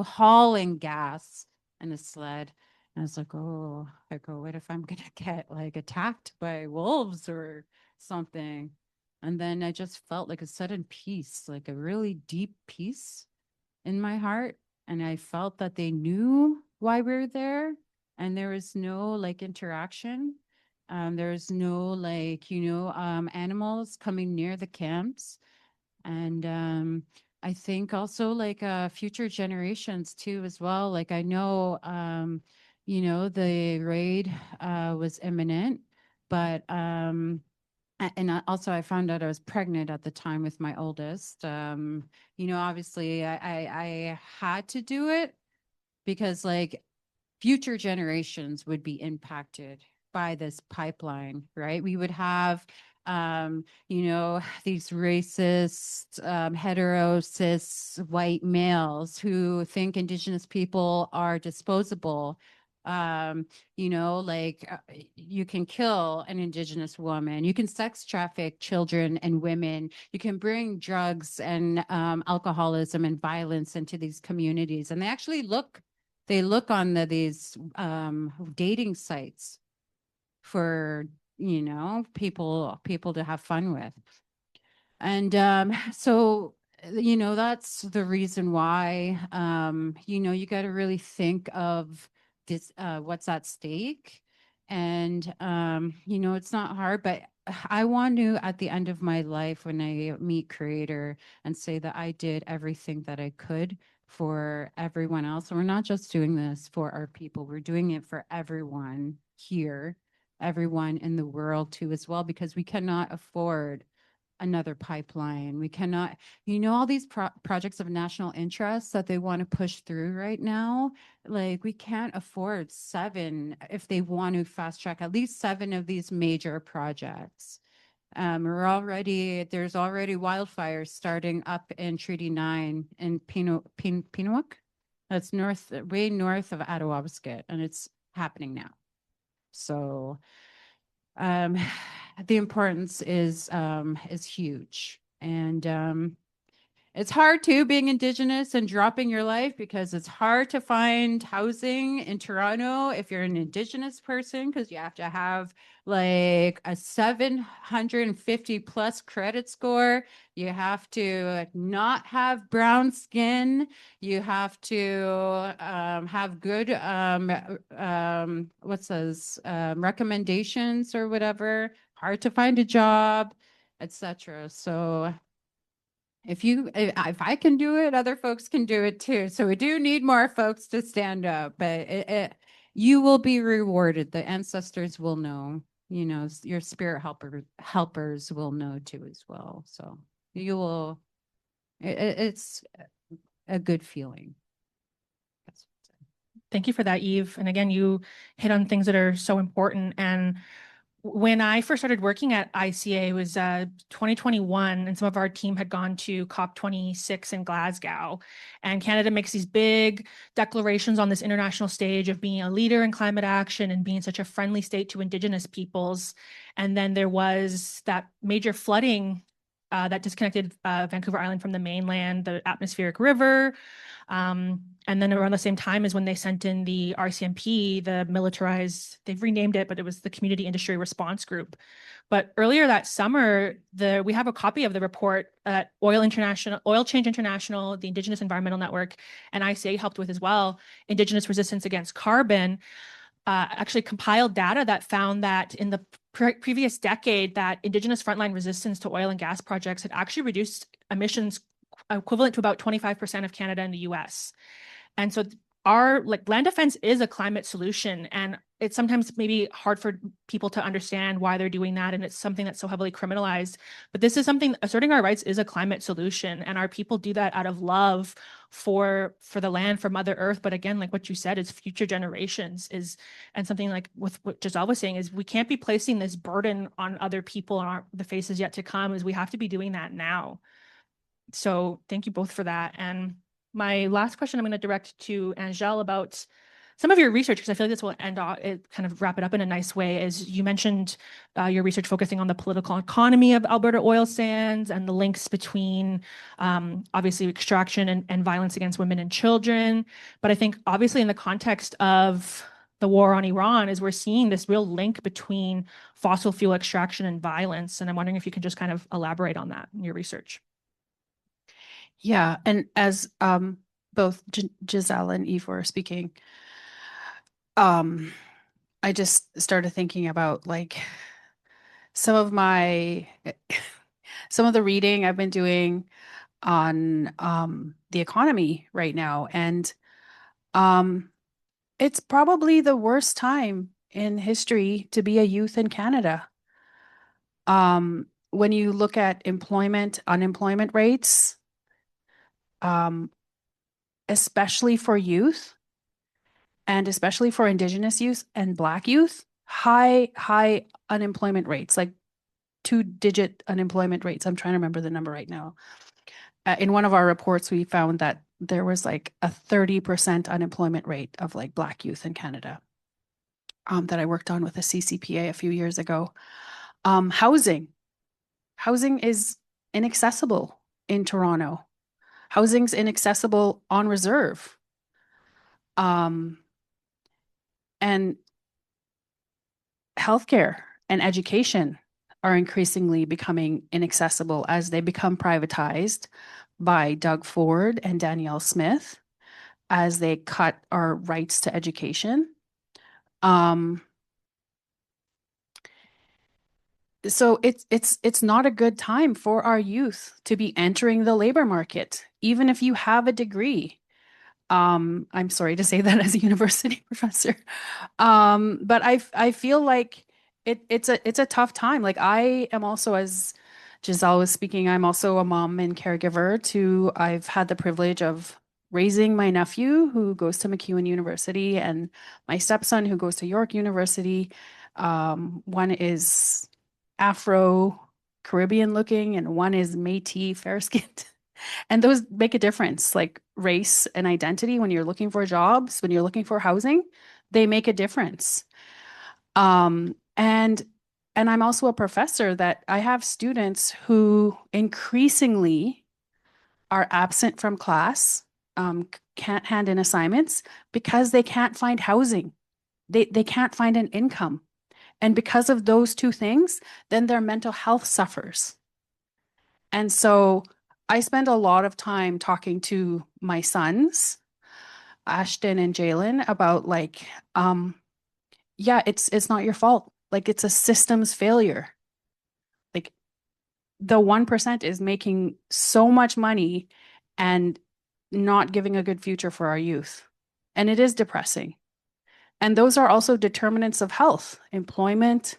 hauling gas in a sled. And I was like, oh, I go, what if I'm gonna get like attacked by wolves or something? And then I just felt like a sudden peace, like a really deep peace in my heart. And I felt that they knew why we were there, and there was no like interaction. There's no like, animals coming near the camps. And I think also like future generations too, as well. Like I know, the raid was imminent, but also I found out I was pregnant at the time with my oldest. Obviously I had to do it because like future generations would be impacted by this pipeline, right? We would have, these racist, hetero, cis, white males who think Indigenous people are disposable. You can kill an Indigenous woman, you can sex traffic children and women, you can bring drugs and alcoholism and violence into these communities. And they look on these dating sites for people to have fun with. And so that's the reason why you got to really think of this, what's at stake. And it's not hard, but I want to, at the end of my life, when I meet Creator, and say that I did everything that I could for everyone else. And we're not just doing this for our people, we're doing it for everyone here, everyone in the world too, as well, because we cannot afford another pipeline. We cannot, all these projects of national interest that they want to push through right now, like we can't afford 7 if they want to fast track at least 7 of these major projects. There's already wildfires starting up in Treaty 9 in Penawak. That's way north of Attawabasket, and it's happening now. So, the importance is huge. And it's hard too being Indigenous and dropping your life, because it's hard to find housing in Toronto if you're an Indigenous person, because you have to have like a 750 plus credit score. You have to not have brown skin. You have to have good recommendations or whatever. Hard to find a job, etc. So if I can do it, other folks can do it too. So we do need more folks to stand up, but you will be rewarded. The ancestors will know, your spirit helpers will know too as well. So you will, it's a good feeling. Thank you for that, Eve. And again, you hit on things that are so important. And when I first started working at ICA, it was 2021, and some of our team had gone to COP26 in Glasgow. And Canada makes these big declarations on this international stage of being a leader in climate action and being such a friendly state to Indigenous peoples. And then there was that major flooding that disconnected Vancouver Island from the mainland, the atmospheric river. And then around the same time is when they sent in the RCMP, the militarized, they've renamed it, but it was the Community Industry Response Group. But earlier that summer, we have a copy of the report that Oil Change International, the Indigenous Environmental Network, and ICA helped with as well, Indigenous Resistance Against Carbon, actually compiled data that found that in the previous decade, that Indigenous frontline resistance to oil and gas projects had actually reduced emissions equivalent to about 25% of Canada and the US. And so our land defense is a climate solution, and it's sometimes maybe hard for people to understand why they're doing that, and it's something that's so heavily criminalized. But this is something, asserting our rights is a climate solution, and our people do that out of love for the land, for Mother Earth. But again, like what you said, is future generations and something like with what Giselle was saying is we can't be placing this burden on other people and the faces yet to come, is we have to be doing that now. So thank you both for that. And my last question I'm going to direct to Angèle about some of your research, because I feel like this will kind of wrap it up in a nice way, is you mentioned your research focusing on the political economy of Alberta oil sands and the links between obviously extraction and violence against women and children. But I think obviously in the context of the war on Iran, is we're seeing this real link between fossil fuel extraction and violence. And I'm wondering if you can just kind of elaborate on that in your research. Yeah, and as both Giselle and Eve were speaking, I just started thinking about like some of the reading I've been doing on the economy right now, and it's probably the worst time in history to be a youth in Canada. When you look at unemployment rates, especially for youth, and especially for Indigenous youth and Black youth, high unemployment rates, like 2-digit unemployment rates. I'm trying to remember the number right now. In one of our reports, we found that there was like a 30% unemployment rate of like Black youth in Canada that I worked on with a CCPA a few years ago. Housing is inaccessible in Toronto. Housing's inaccessible on reserve. And healthcare and education are increasingly becoming inaccessible as they become privatized by Doug Ford and Danielle Smith, as they cut our rights to education. So it's not a good time for our youth to be entering the labor market, even if you have a degree. I'm sorry to say that as a university professor. But I feel like it's a tough time. Like I am also, as Giselle was speaking, I'm also a mom and caregiver too. I've had the privilege of raising my nephew who goes to MacEwan University and my stepson who goes to York University. One is Afro Caribbean looking and one is Métis fair skinned. And those make a difference, like race and identity when you're looking for jobs, when you're looking for housing, they make a difference. And And I'm also a professor that I have students who increasingly are absent from class, can't hand in assignments because they can't find housing. They can't find an income. And because of those two things, then their mental health suffers. And so I spend a lot of time talking to my sons, Ashton and Jalen, about like, yeah, it's not your fault. Like it's a systems failure. Like the 1% is making so much money and not giving a good future for our youth. And it is depressing. And those are also determinants of health, employment,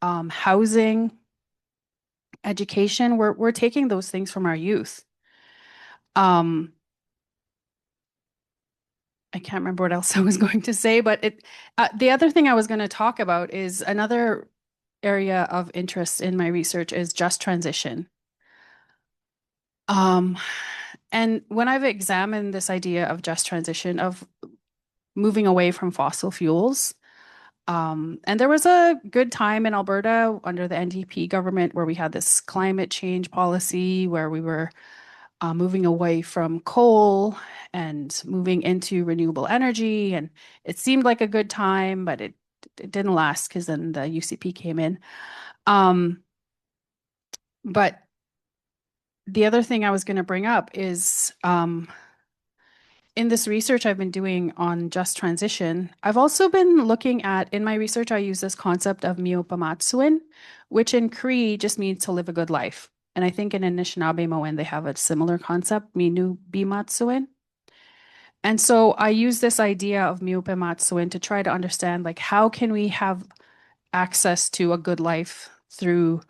housing, education. We're taking those things from our youth. I can't remember what else I was going to say, but the other thing I was going to talk about is another area of interest in my research is just transition. And when I've examined this idea of just transition, of moving away from fossil fuels, and there was a good time in Alberta under the NDP government where we had this climate change policy where we were moving away from coal and moving into renewable energy. And it seemed like a good time, but it didn't last because then the UCP came in. But the other thing I was going to bring up is in this research I've been doing on just transition, I've also been looking at, in my research, I use this concept of miupamatsuin, which in Cree just means to live a good life. And I think in Anishinaabe-Moan, they have a similar concept, minu bimatsuin. And so I use this idea of miupamatsuin to try to understand, like, how can we have access to a good life through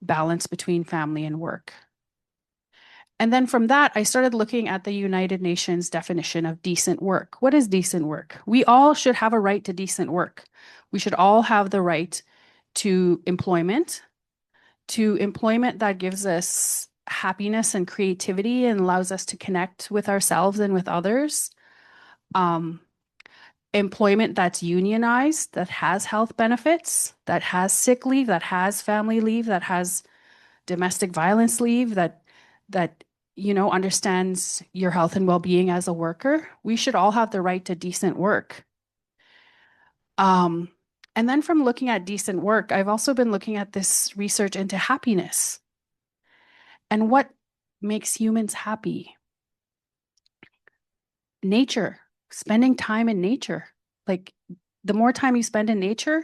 balance between family and work? And then from that, I started looking at the United Nations definition of decent work. What is decent work? We all should have a right to decent work. We should all have the right to employment that gives us happiness and creativity and allows us to connect with ourselves and with others. Employment that's unionized, that has health benefits, that has sick leave, that has family leave, that has domestic violence leave, that understands your health and well-being as a worker. We should all have the right to decent work. And then from looking at decent work, I've also been looking at this research into happiness and what makes humans happy. Nature, spending time in nature. Like the more time you spend in nature,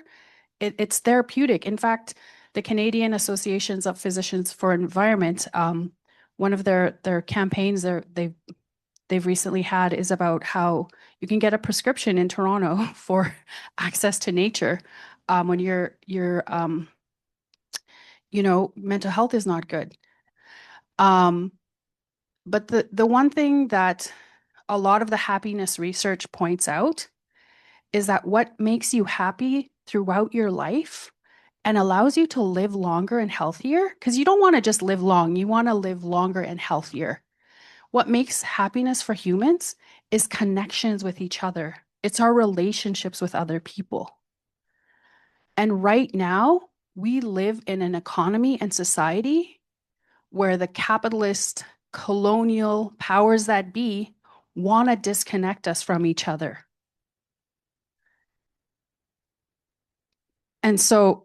it's therapeutic. In fact, the Canadian Associations of Physicians for Environment, one of their campaigns they've recently had is about how you can get a prescription in Toronto for access to nature when your mental health is not good. But the one thing that a lot of the happiness research points out is that what makes you happy throughout your life and allows you to live longer and healthier, because you don't want to just live long, you want to live longer and healthier. What makes happiness for humans is connections with each other. It's our relationships with other people. And right now, we live in an economy and society where the capitalist, colonial powers that be want to disconnect us from each other. And so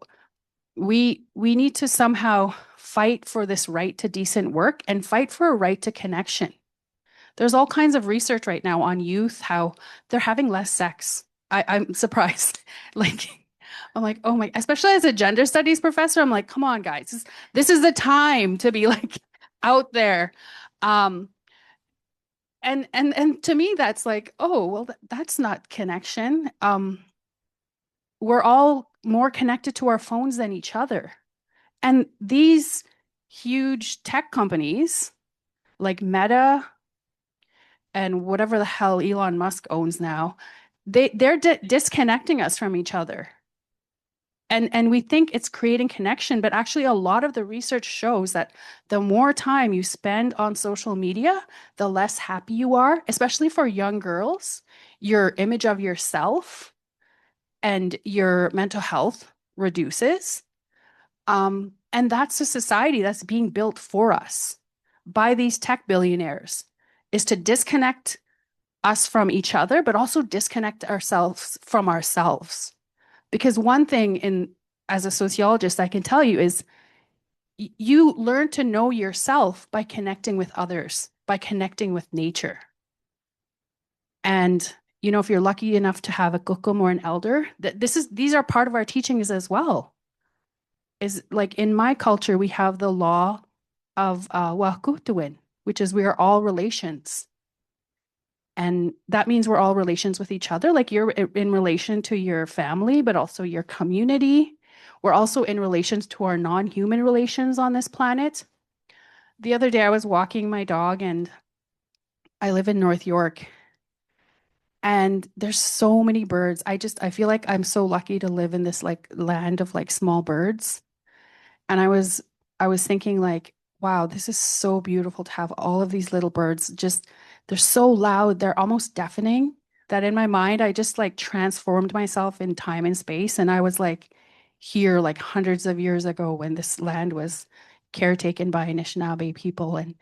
we need to somehow fight for this right to decent work and fight for a right to connection. There's all kinds of research right now on youth, how they're having less sex. I'm surprised. I'm like, oh my, especially as a gender studies professor, I'm like, come on, guys, this is the time to be like out there. And to me, that's like, oh, well, that's not connection. We're all more connected to our phones than each other. And these huge tech companies like Meta and whatever the hell Elon Musk owns now, they're disconnecting us from each other. And we think it's creating connection, but actually a lot of the research shows that the more time you spend on social media, the less happy you are, especially for young girls. Your image of yourself and your mental health reduces. And that's a society that's being built for us by these tech billionaires, is to disconnect us from each other, but also disconnect ourselves from ourselves. Because one thing as a sociologist, I can tell you is you learn to know yourself by connecting with others, by connecting with nature. And if you're lucky enough to have a kukum or an elder, these are part of our teachings as well. Is like in my culture, we have the law of wakutuwin, which is we are all relations. And that means we're all relations with each other. Like you're in relation to your family, but also your community. We're also in relations to our non-human relations on this planet. The other day I was walking my dog, and I live in North York, and there's so many birds. I feel like I'm so lucky to live in this like land of like small birds. And I was thinking like, wow, this is so beautiful to have all of these little birds. Just they're so loud, they're almost deafening, that in my mind I just like transformed myself in time and space, and I was like here like hundreds of years ago when this land was caretaken by Anishinaabe people, and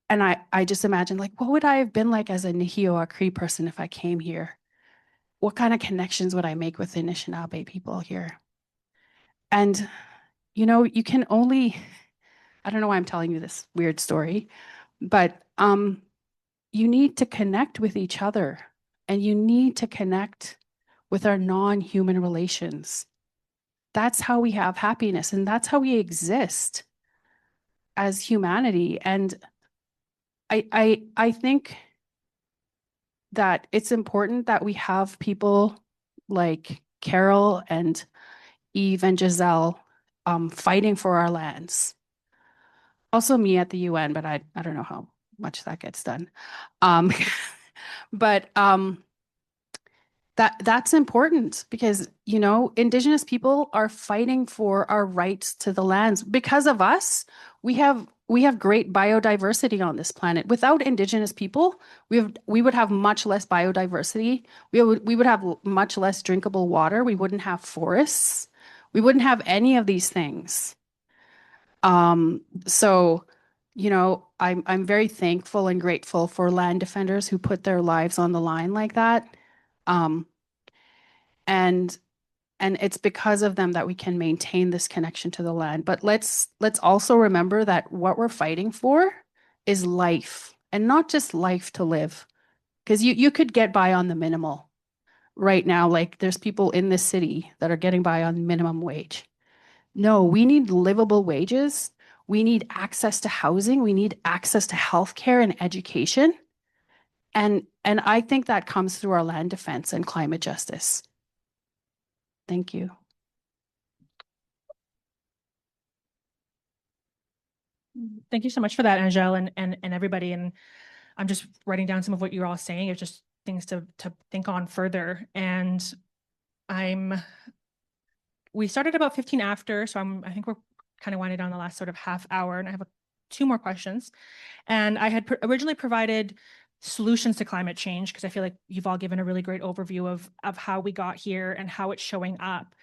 I just imagined like what would I have been like as a Nihio Cree person if I came here? What kind of connections would I make with Anishinaabe people here? And you can only, I don't know why I'm telling you this weird story, but you need to connect with each other, and you need to connect with our non-human relations. That's how we have happiness, and that's how we exist as humanity. And I think that it's important that we have people like Carole and Eve and Giselle fighting for our lands. Also me at the UN, but I don't know how much that gets done. But that's important because, Indigenous people are fighting for our rights to the lands. Because of us, we have great biodiversity on this planet. Without Indigenous people, we would have much less biodiversity. We would have much less drinkable water. We wouldn't have forests. We wouldn't have any of these things. So, I'm very thankful and grateful for land defenders who put their lives on the line like that. And it's because of them that we can maintain this connection to the land. But let's also remember that what we're fighting for is life, and not just life to live. Because you could get by on the minimal right now. Like there's people in this city that are getting by on minimum wage. No, we need livable wages. We need access to housing. We need access to healthcare and education. And I think that comes through our land defense and climate justice. Thank you. Thank you so much for that, Angele, and everybody. And I'm just writing down some of what you're all saying. It's just things to think on further. And we started about 15 after, so I think we're kind of winding down the last sort of half hour, and I have two more questions. And I had originally provided solutions to climate change because I feel like you've all given a really great overview of how we got here and how it's showing up.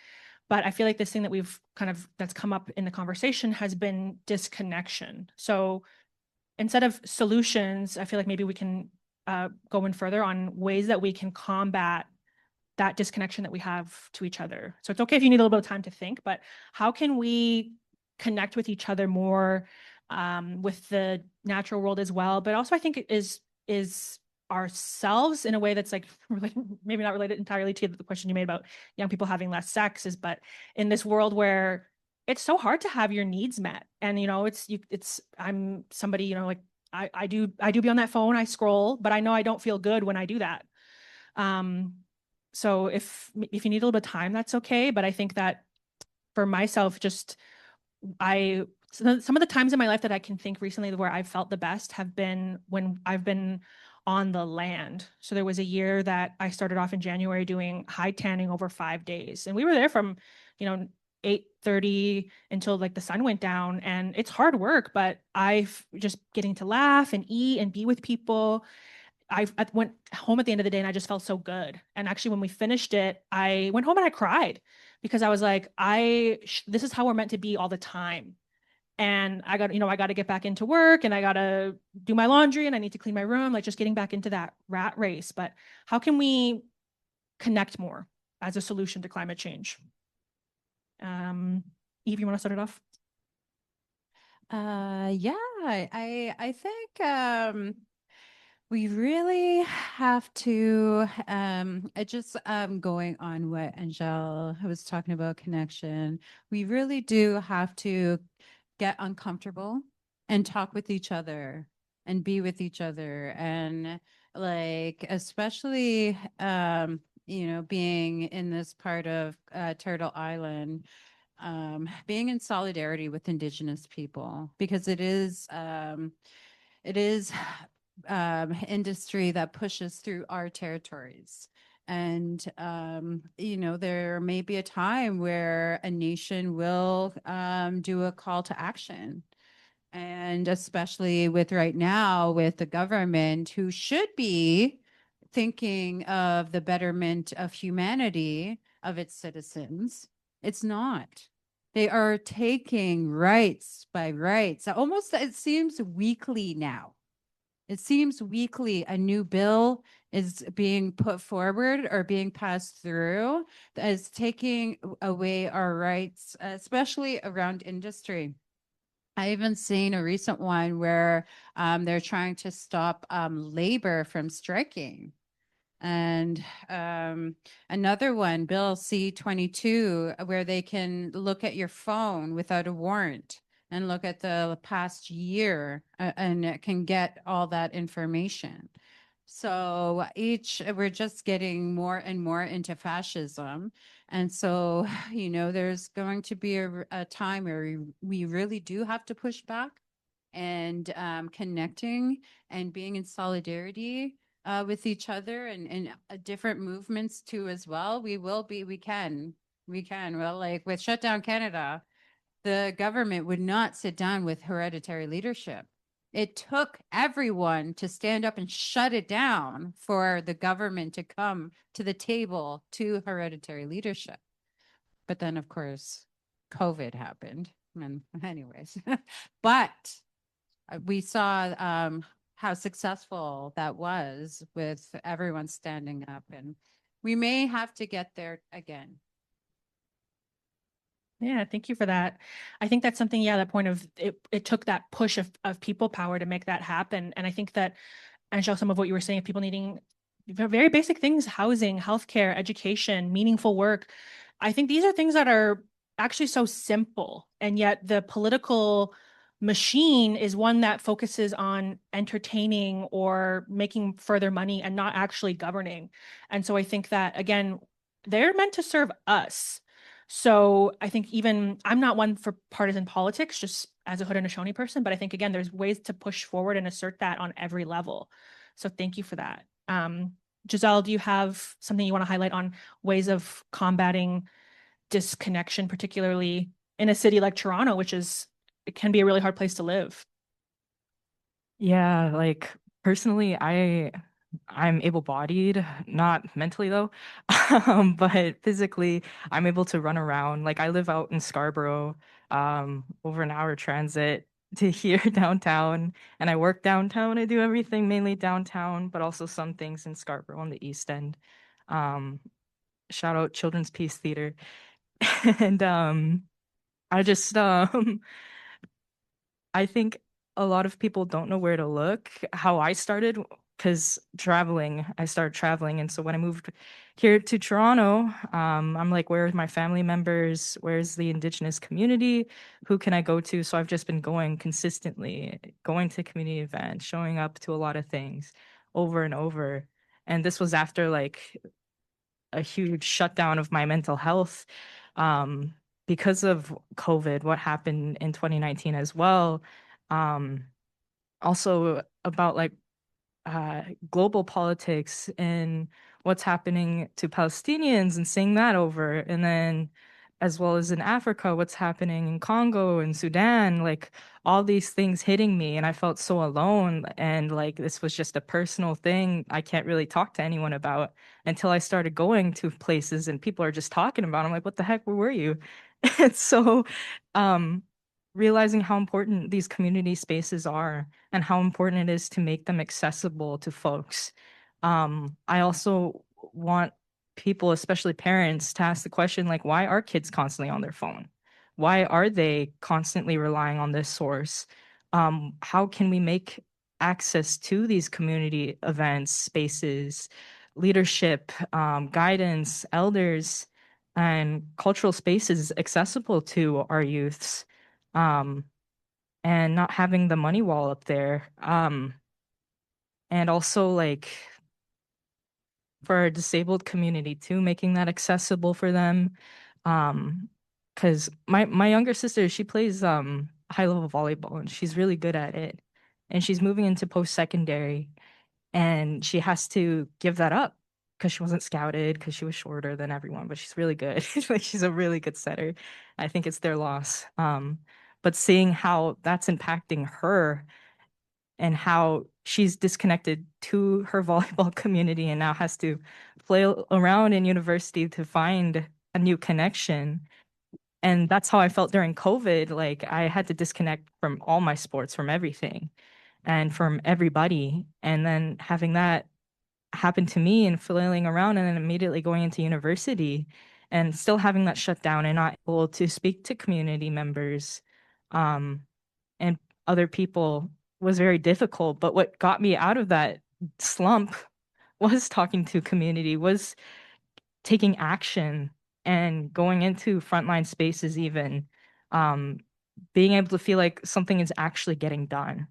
But I feel like this thing that that's come up in the conversation has been disconnection. So instead of solutions, I feel like maybe we can go in further on ways that we can combat that disconnection that we have to each other. So it's okay if you need a little bit of time to think, but how can we connect with each other more, with the natural world as well? But also I think it is ourselves in a way that's like maybe not related entirely to the question you made about young people having less sex, but in this world where it's so hard to have your needs met. And I'm somebody, like I do be on that phone, I scroll, but I know I don't feel good when I do that. So if you need a little bit of time, that's okay. But I think that for myself, some of the times in my life that I can think recently where I've felt the best have been when I've been on the land. So there was a year that I started off in January doing high tanning over 5 days. And we were there from, 8:30 until like the sun went down. And it's hard work, but I've just getting to laugh and eat and be with people. I went home at the end of the day and I just felt so good. And actually, when we finished it, I went home and I cried because I was like, this is how we're meant to be all the time. And I got to get back into work and I got to do my laundry and I need to clean my room, like just getting back into that rat race. But how can we connect more as a solution to climate change? Eve, you want to start it off? Yeah, I think we really have to just going on what Angel was talking about connection. We really do have to get uncomfortable and talk with each other and be with each other, and like especially being in this part of Turtle Island, being in solidarity with Indigenous people, because it is industry that pushes through our territories. And there may be a time where a nation will do a call to action. And especially with right now, with the government who should be thinking of the betterment of humanity, of its citizens, it's not. They are taking rights by rights. Almost, it seems weekly now. It seems weekly a new bill is being put forward or being passed through that is taking away our rights, especially around industry. I even seen a recent one where they're trying to stop labor from striking. And another one, Bill C-22, where they can look at your phone without a warrant and look at the past year and it can get all that information. So we're just getting more and more into fascism. And so, there's going to be a time where we really do have to push back, and connecting and being in solidarity with each other, and different movements too as well. We can. Well, like with Shutdown Canada, the government would not sit down with hereditary leadership. It took everyone to stand up and shut it down for the government to come to the table to hereditary leadership. But then, of course, COVID happened. And anyways, but we saw how successful that was with everyone standing up, and we may have to get there again. Yeah, thank you for that. I think that's something, that point of it took that push of people power to make that happen. And I think that, Angel, some of what you were saying of people needing very basic things, housing, healthcare, education, meaningful work. I think these are things that are actually so simple, and yet the political machine is one that focuses on entertaining or making further money and not actually governing. And so I think that, again, they're meant to serve us. So I think even I'm not one for partisan politics, just as a Haudenosaunee person, but I think, again, there's ways to push forward and assert that on every level. So thank you for that. Giselle, do you have something you want to highlight on ways of combating disconnection, particularly in a city like Toronto, it can be a really hard place to live? Yeah, like personally, I'm able-bodied, not mentally though, but physically, I'm able to run around. Like I live out in Scarborough, over an hour transit to here downtown, and I work downtown. I do everything mainly downtown, but also some things in Scarborough on the East End. Um, Shout out Children's Peace Theater, and I just I think a lot of people don't know where to look. How I started, because I started traveling. And so when I moved here to Toronto, I'm like, where are my family members? Where's the Indigenous community? Who can I go to? So I've just been going consistently, going to community events, showing up to a lot of things over and over. And this was after like a huge shutdown of my mental health. Um, because of COVID, what happened in 2019 as well. Um, Also about like global politics and what's happening to Palestinians and seeing that over. And then as well as in Africa, what's happening in Congo and Sudan, like all these things hitting me, and I felt so alone. And like this was just a personal thing I can't really talk to anyone about until I started going to places and people are just talking about it. I'm like, what the heck, where were you? And so um realizing how important these community spaces are and how important it is to make them accessible to folks. I also want people, especially parents, to ask the question, like, why are kids constantly on their phone? Why are they constantly relying on this source? How can we make access to these community events, spaces, leadership, guidance, elders, and cultural spaces accessible to our youths? And not having the money wall up there. And also like for our disabled community too, making that accessible for them. Because my younger sister, she plays high level volleyball and she's really good at it. And she's moving into post-secondary and she has to give that up because she wasn't scouted because she was shorter than everyone, but she's really good. Like she's a really good setter. I think it's their loss. But seeing how that's impacting her and how she's disconnected to her volleyball community and now has to play around in university to find a new connection. And that's how I felt during COVID. Like I had to disconnect from all my sports, from everything and from everybody. And then having that happen to me and flailing around and then immediately going into university and still having that shut down and not able to speak to community members. And other people was very difficult. But what got me out of that slump was talking to community, was taking action and going into frontline spaces, even um, being able to feel like something is actually getting done.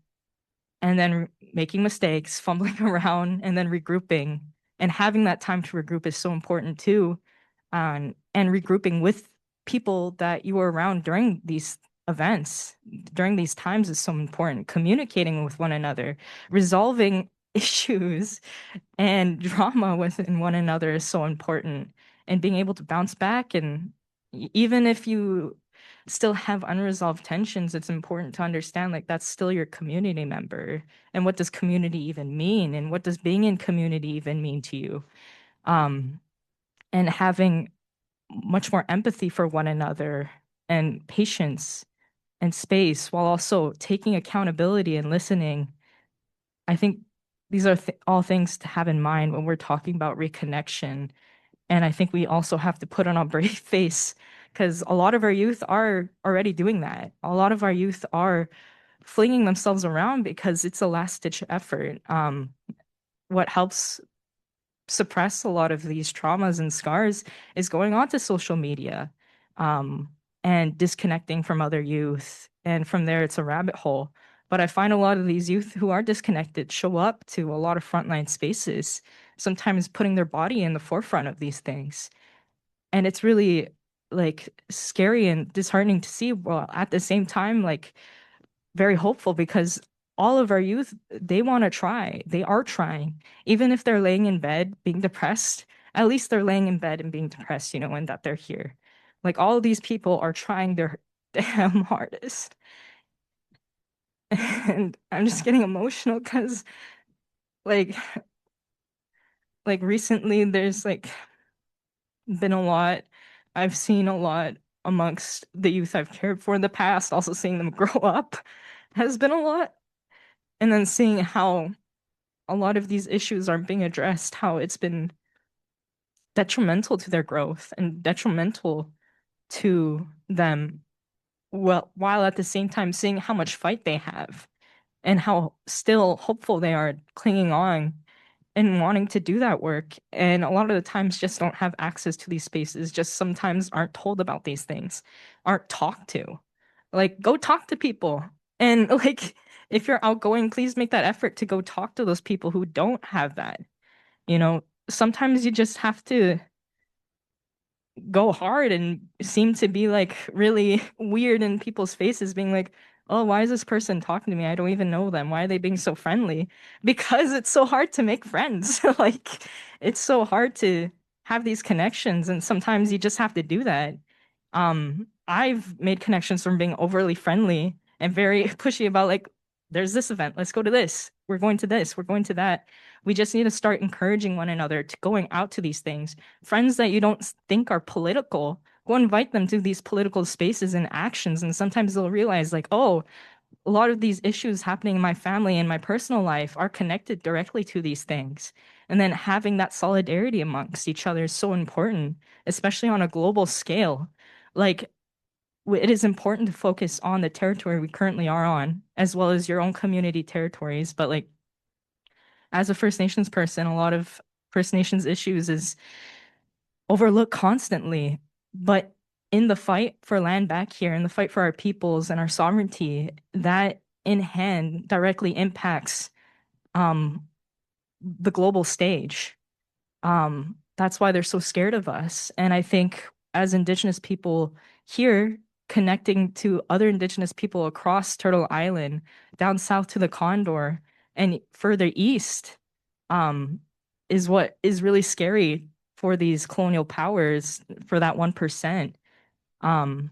And then making mistakes, fumbling around, and then regrouping. And having that time to regroup is so important too. And regrouping with people that you were around during these events, during these times is so important. Communicating with one another, resolving issues and drama within one another is so important. And being able to bounce back and even if you still have unresolved tensions, it's important to understand like that's still your community member. And what does community even mean? And what does being in community even mean to you? Um, and having much more empathy for one another and patience and space while also taking accountability and listening. I think these are all things to have in mind when we're talking about reconnection. And I think we also have to put on a brave face because a lot of our youth are already doing that. A lot of our youth are flinging themselves around because it's a last ditch effort. What helps suppress a lot of these traumas and scars is going onto social media um, and disconnecting from other youth. And from there, it's a rabbit hole. But I find a lot of these youth who are disconnected show up to a lot of frontline spaces, sometimes putting their body in the forefront of these things. And it's really like scary and disheartening to see. Well, at the same time, like very hopeful because all of our youth, they want to try. They are trying. Even if they're laying in bed being depressed, at least they're laying in bed and being depressed, and that they're here. Like all of these people are trying their damn hardest. And I'm just getting emotional because like recently there's like been a lot. I've seen a lot amongst the youth I've cared for in the past, also seeing them grow up has been a lot. And then seeing how a lot of these issues aren't being addressed, how it's been detrimental to their growth and detrimental to them, well, while at the same time seeing how much fight they have and how still hopeful they are clinging on and wanting to do that work. And a lot of the times just don't have access to these spaces, just sometimes aren't told about these things, aren't talked to. Like, go talk to people. And like, if you're outgoing, please make that effort to go talk to those people who don't have that. Sometimes you just have to go hard and seem to be like really weird in people's faces, being like, oh, why is this person talking to me? I don't even know them. Why are they being so friendly? Because it's so hard to make friends. Like, it's so hard to have these connections. And sometimes you just have to do that. I've made connections from being overly friendly and very pushy about like, there's this event, let's go to this. We're going to this, we're going to that. We just need to start encouraging one another to going out to these things. Friends that you don't think are political, go invite them to these political spaces and actions. And sometimes they'll realize like, oh, a lot of these issues happening in my family and my personal life are connected directly to these things. And then having that solidarity amongst each other is so important, especially on a global scale. Like, it is important to focus on the territory we currently are on, as well as your own community territories. But like, as a First Nations person, a lot of First Nations issues is overlooked constantly. But in the fight for land back here, in the fight for our peoples and our sovereignty, that in hand directly impacts um, the global stage. That's why they're so scared of us. And I think as Indigenous people here, connecting to other Indigenous people across Turtle Island, down south to the Condor, and further east, um, is what is really scary for these colonial powers, for that 1%. Um,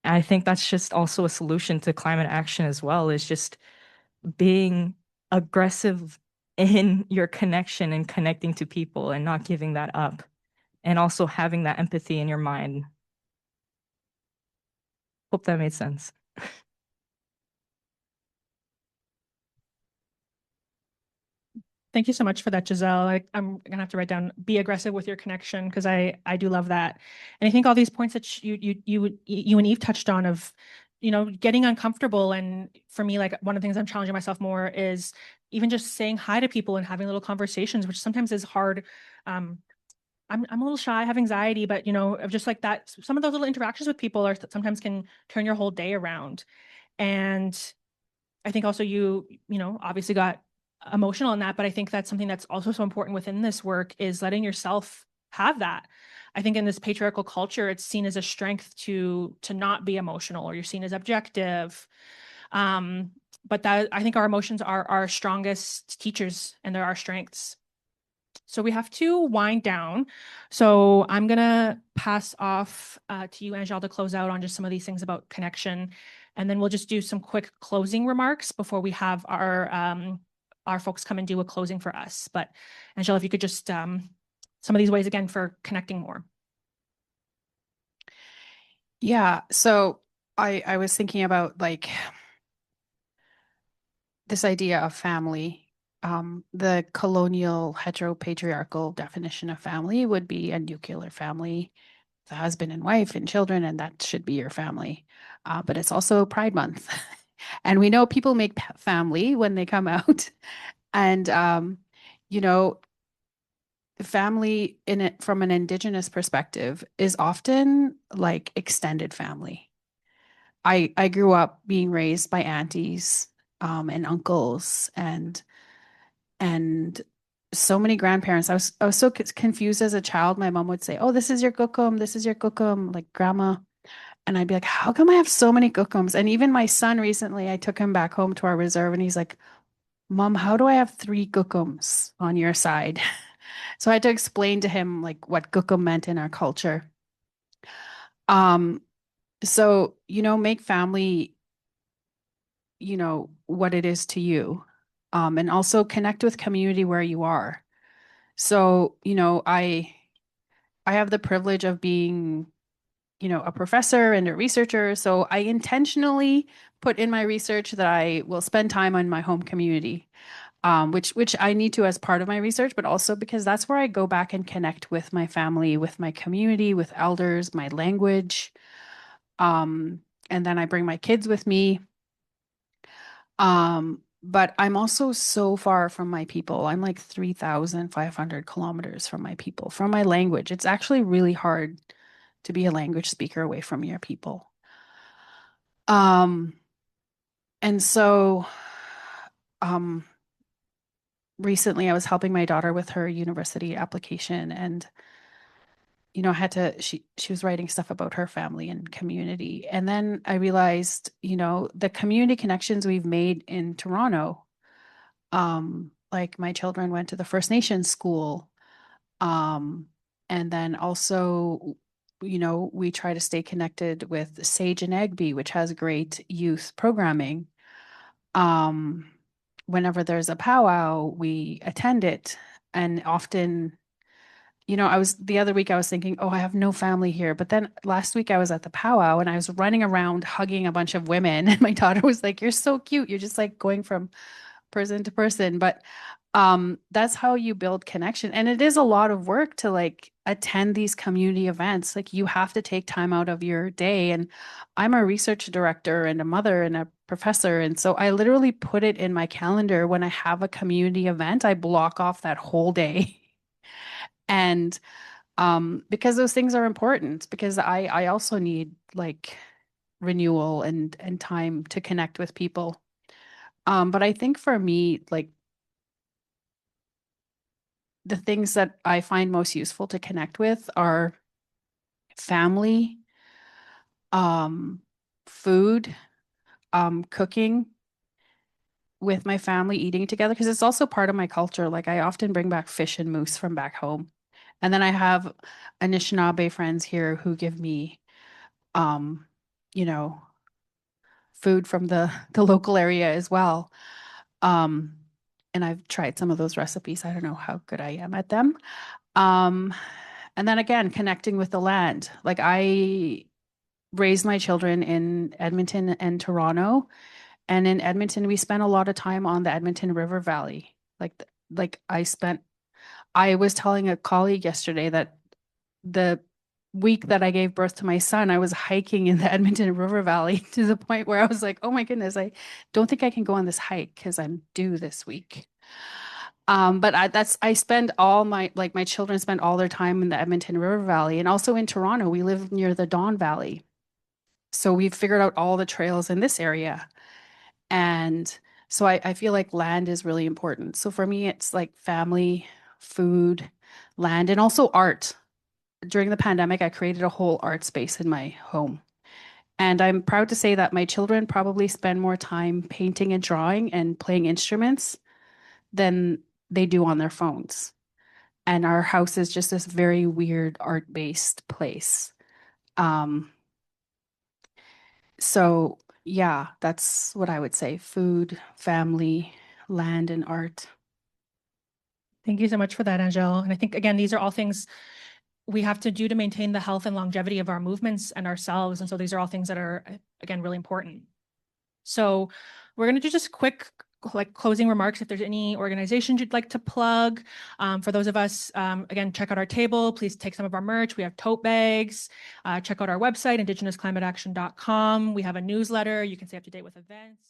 I think that's just also a solution to climate action as well, is just being aggressive in your connection and connecting to people and not giving that up, and also having that empathy in your mind. Hope that made sense. Thank you so much for that, Giselle. I'm gonna have to write down be aggressive with your connection because I do love that, and I think all these points that you and Eve touched on of, getting uncomfortable, and for me, like one of the things I'm challenging myself more is even just saying hi to people and having little conversations, which sometimes is hard. I'm a little shy, I have anxiety, but of just like that, some of those little interactions with people are sometimes can turn your whole day around, and I think also obviously got emotional in that, but I think that's something that's also so important within this work is letting yourself have that. I think in this patriarchal culture, it's seen as a strength to not be emotional, or you're seen as objective. But that I think our emotions are our strongest teachers and they're our strengths. So we have to wind down. So I'm gonna pass off to you, Angel, to close out on just some of these things about connection, and then we'll just do some quick closing remarks before we have our folks come and do a closing for us. But Angel, if you could just some of these ways again for connecting more. Yeah, so I was thinking about like this idea of family. The colonial heteropatriarchal definition of family would be a nuclear family, the husband and wife and children, and that should be your family. But it's also Pride Month. And we know people make family when they come out. And, you know, family in it from an Indigenous perspective is often like extended family. I grew up being raised by aunties and uncles and so many grandparents. I was so confused as a child. My mom would say, "Oh, this is your kukum, this is your kukum," like grandma. And I'd be like, "How come I have so many kukums?" And even my son recently, I took him back home to our reserve and he's like, "Mom, how do I have three kukums on your side?" So I had to explain to him like what kukum meant in our culture. Um, so, make family, what it is to you. And also connect with community where you are. So, I have the privilege of being, a professor and a researcher. So I intentionally put in my research that I will spend time on my home community, which I need to as part of my research, but also because that's where I go back and connect with my family, with my community, with elders, my language. Um, and then I bring my kids with me. But I'm also so far from my people. I'm like 3,500 kilometers from my people, from my language. It's actually really hard to be a language speaker away from your people. Um, and so um recently I was helping my daughter with her university application and I had to she was writing stuff about her family and community. And then I realized, the community connections we've made in Toronto. Like my children went to the First Nations school. Um, and then also we try to stay connected with Sage and Egby, which has great youth programming. Whenever there's a powwow, we attend it. And often, the other week I was thinking, oh, I have no family here. But then last week I was at the powwow and I was running around hugging a bunch of women. And my daughter was like, you're so cute. You're just like going from person to person. But that's how you build connection. And it is a lot of work to like attend these community events. Like you have to take time out of your day. And I'm a research director and a mother and a professor. And so I literally put it in my calendar when I have a community event, I block off that whole day. And because those things are important, because I also need like renewal and time to connect with people. But I think for me, like the things that I find most useful to connect with are family, food, cooking with my family, eating together, because it's also part of my culture. Like I often bring back fish and moose from back home. And then I have Anishinaabe friends here who give me, um, you know, food from the local area as well. And I've tried some of those recipes. I don't know how good I am at them. Um, and then again, connecting with the land. Like I raised my children in Edmonton and Toronto. And in Edmonton, we spent a lot of time on the Edmonton River Valley. Like I was telling a colleague yesterday that the week that I gave birth to my son, I was hiking in the Edmonton River Valley to the point where I was like, oh my goodness, I don't think I can go on this hike because I'm due this week. But I spend all my children spend all their time in the Edmonton River Valley and also in Toronto. We live near the Don Valley. So we've figured out all the trails in this area. And so I feel like land is really important. So for me, it's like family, food, land, and also art. During the pandemic, I created a whole art space in my home. And I'm proud to say that my children probably spend more time painting and drawing and playing instruments than they do on their phones. And our house is just this very weird art-based place. So yeah, that's what I would say. Food, family, land, and art. Thank you so much for that, Angel. And I think, again, these are all things we have to do to maintain the health and longevity of our movements and ourselves. And so these are all things that are, again, really important. So we're going to do just quick closing remarks. If there's any organizations you'd like to plug, for those of us, again, check out our table. Please take some of our merch. We have tote bags. Check out our website, indigenousclimateaction.com. We have a newsletter. You can stay up to date with events.